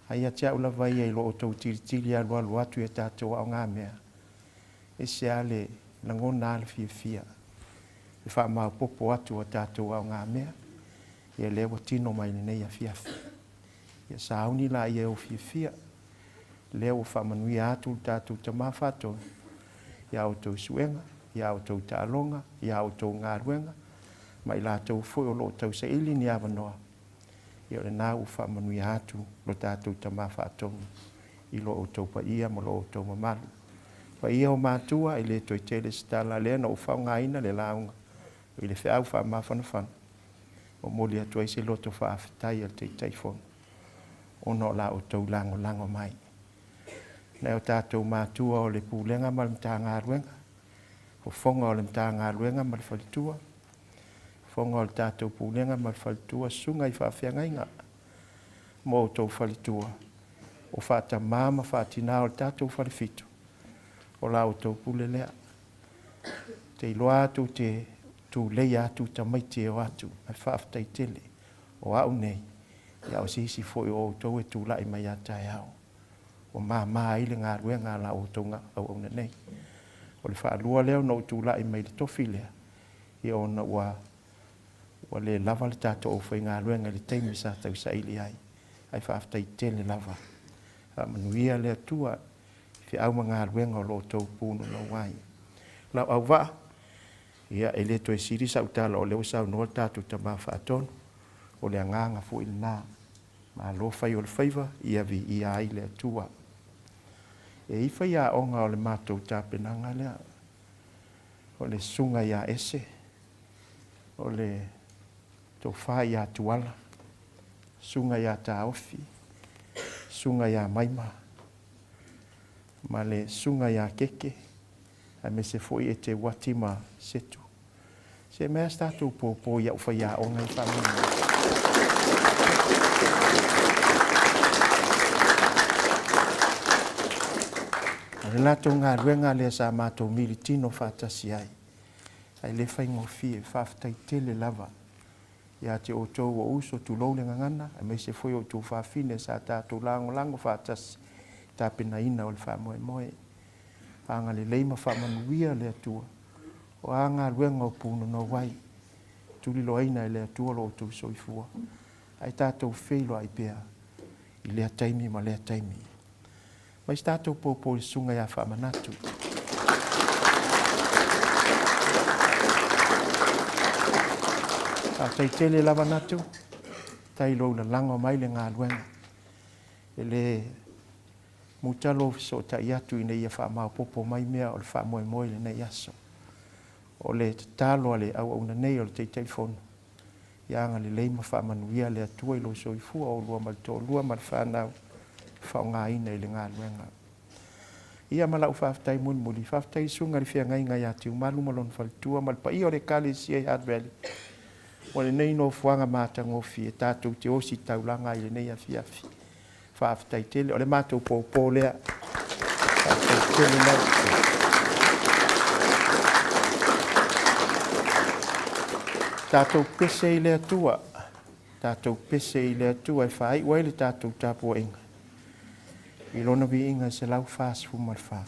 Ai a tia ula vai e lo o tau tiritili a lua luatu e tātou au ngā mea, e se ale langona ale fia fia, e wha mau popo atu a tātou au ngā mea, ia lewa tino mai nei a fiafi. Ia sauni la ia o fia, lewa whamanuia atu tātou tama whatonu, ia o tau suenga, ia o tau tālonga, ia o tau ngāruenga, mai la tau foi o lo tau sa ili ni awanoa. Ia le nā u whamanuia atu lo tātou tama whatonu, I lo o tau pa ia mo lo o tau mamalu. Pa ia o mātua I le toi tele stala lea na o whaunga ina le launga, I le whiau whamawhanawhana. O moli atua I se loto whaafitai al te taifonu. O no la o tau lango mai. Nei o tātou mātua o le Pulega ma le mta ngā ruenga. O whonga o le mta ngā ruenga ma le whalitua. Whonga o le tātou Pulega ma le whalitua sunga I whaawhianga inga. Mo o tau whalitua. O whaata māma whaatina o le tātou whalifitu. O la o tau Pulelea. Te iloa atu te tu lei atu ta maite o atu, ai whaaftai tele, o au nei, ia o sisi foi o tau e tu lai mai atai au. O maa ile ngā ruenga la o tau ngā au au nei. O le whaalua leo no tu lai mai le tofilea, ia o na ua le lava le tato o whai ngā ruenga le teimi sa tau sa ili ai, ai whaaftai tele lava. Manuia le atua, fi au ma ngā ruenga o lo tau pūnu no wai. Lau au waa, ia e le toi siri sa utala o leo sa no tātou tama whaatonu, o le anganga fu il nā, ma lo whai o le whaiva, ia vi ia ai le atua. E iwha ia onga o le mātou tāpenanga lea, o le sunga ia ese, o le tofa ia tuala, sunga ia tā ofi, sunga ia maima, ma le sunga ia keke, a me se foi e te watima setu. Se mea statu po ia ufa ia onga I whamina. Le lato ngā ruenga lea sa mātou miri tino whātasi ai. Ai le whaingofi e whaftai tele lava. Ia te o tau o uso tu lou le ngangana, a mei se foi o tu whawhine sa tātou lango whātasi. Tā pena ina o le whamoe moe. Anga le leima whamanuia le atua. O anga ruenga o pūna no wai. Tuli lo aina e le atua lo o tu soifua. Ai tātou wheilo ai pēa. I lea taimi ma lea taimi. Mai tātou pōpō i sunga ia whamanatu. A tai tele lava natu. Tai lo na lango mai le ngā luenga. E le mutalo so ta iatu ina ia whamau popo mai mea o le whamoe moe le nei aso. O le talo ale au una nei o le tei fono. Ianga le leima whamanuia le atua i lo soifua o lua malto lua mal whanau. Whao ngā ina i le ngā luenga. Ia malau whaftai mun muli, whaftai sunga ri whia ngai ngai atu, malu malon whaltua, malpa i o le kale si e Hard Valley. O le nei no fuanga māta ngofi, e tātou te osi taulanga i le nei a fiafi. Whaftai tele, o le mātou pōpō lea. Whaftai tele nau. Tātou pese i le atua, tātou pese i le atua, e whai wai le tātou tāpua inga. I lona vi inga se lau fast fu mal fa.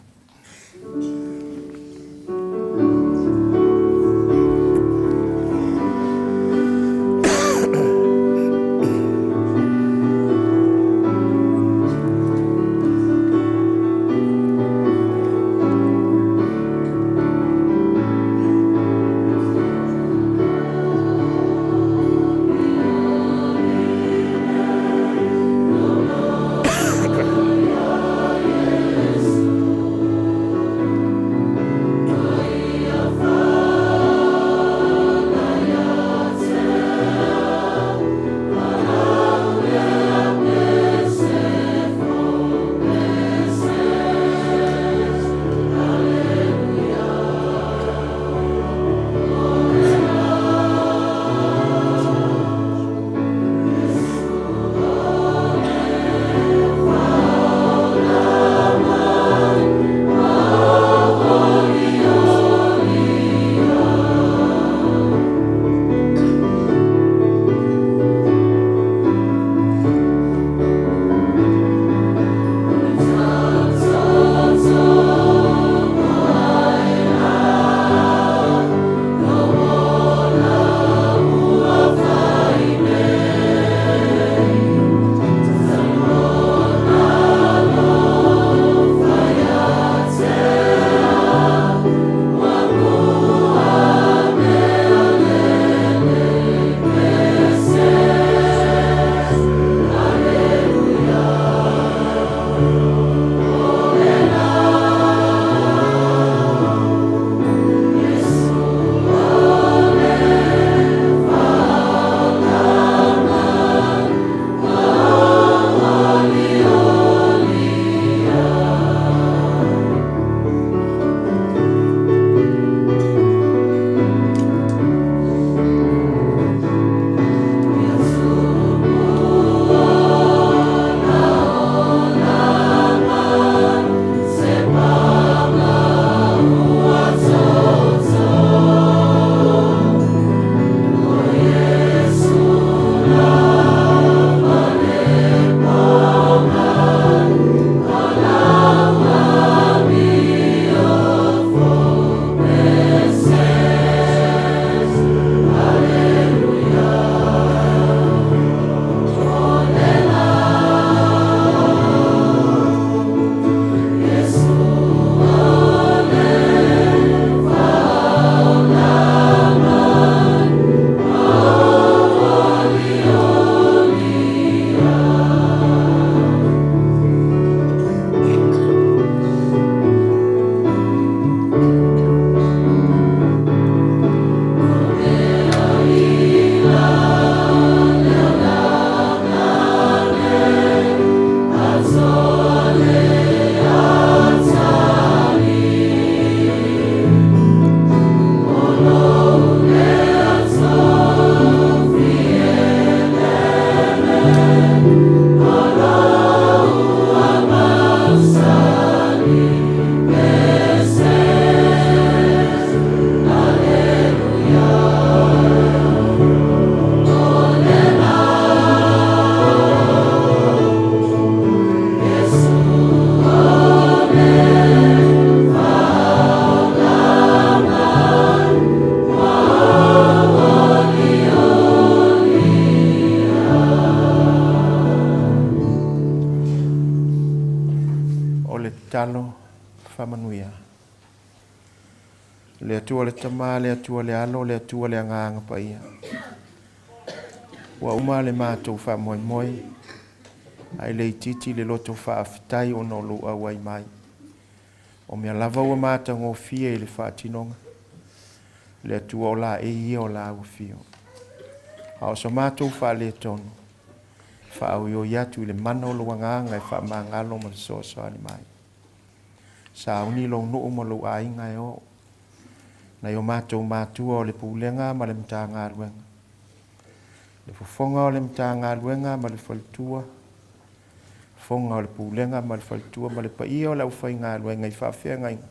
le talo whamanuia. Le atua le tama, le atua le alo, le atua le anganga pa ia. Wa uma le mātou whamoe moe, ai le titi le loto whaafitai o no lua wai mai. O mea lava ua mātou ngō fia i le whaatinonga. Le atua o la e ia o la ua fio. Hao so mātou wha le tonu. Wha au i o iatu i le mana o lua nganga e wha maa ngalo ma le soa ni mai. Sa uni lo nuu mo lo a inga e o. Na yo mātou mātua o le Pulega ma le mta ngā ruenga. Le fofonga o le mta ngā ruenga ma le whalitua. Fonga o le Pulega ma le whalitua ma le paia o le aufai ngā ruenga i whawhia ngainga.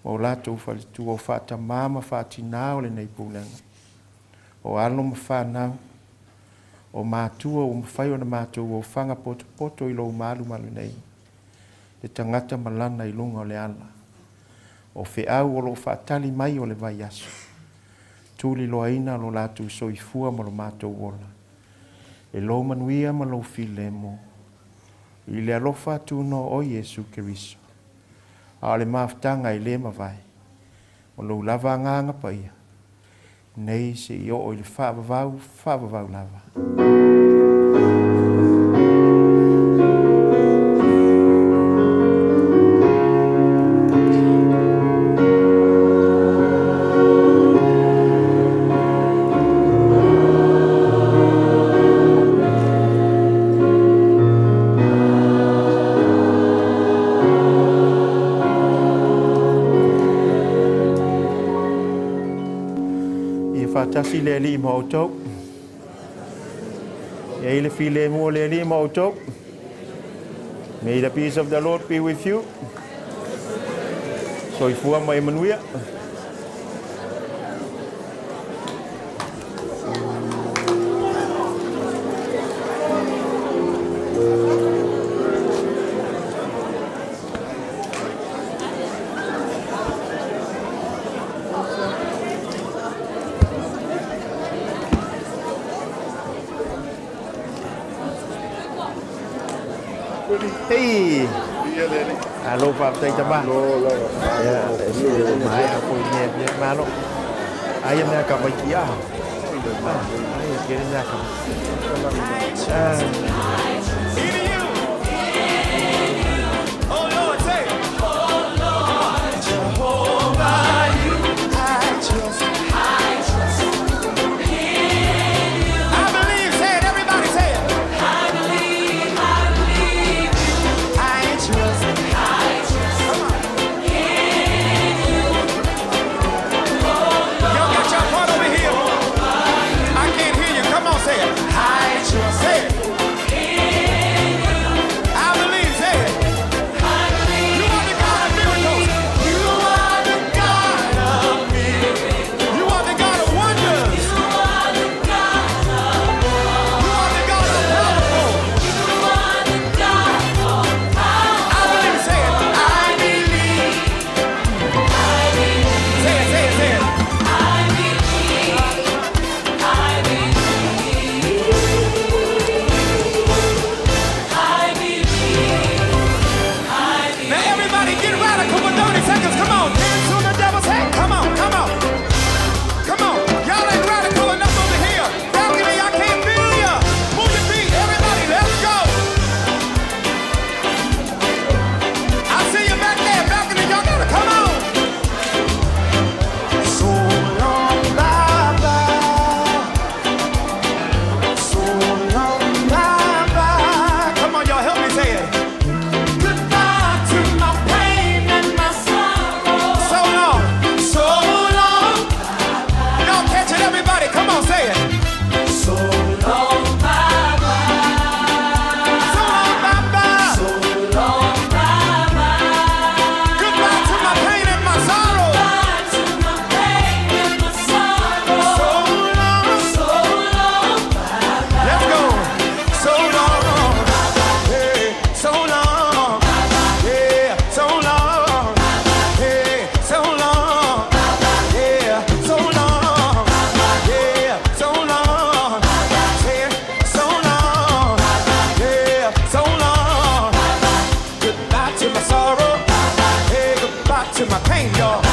O lātou whalitua o whata māma whatina o le nei Pulega. O alo ma whanau. O mātua o mwhai o na mātou o whanga poto i lo malu malu nei. Le tangata malana i lunga o le ala. O fe au o lo whaatali mai o le vai aso. Tūli loa ina lo lātou soifua ma lo mātou wola. E lo manuia ma lo file mo. I le alofa tūno o Yesu Keriso. A le maftanga i le mawai. O lo lava nganga pa ia. Nei se i o i le whaavavau lava. Tasi le li mo auto. E le file mo le li mo auto. May the peace of the Lord be with you. So if you mai manuia. Hey, alo Pak Tây Chăm Ba. Ya, mai aku ni mana? Ayamnya kamu kia. Ayam kirinya kamu. Say it. to my pain, y'all.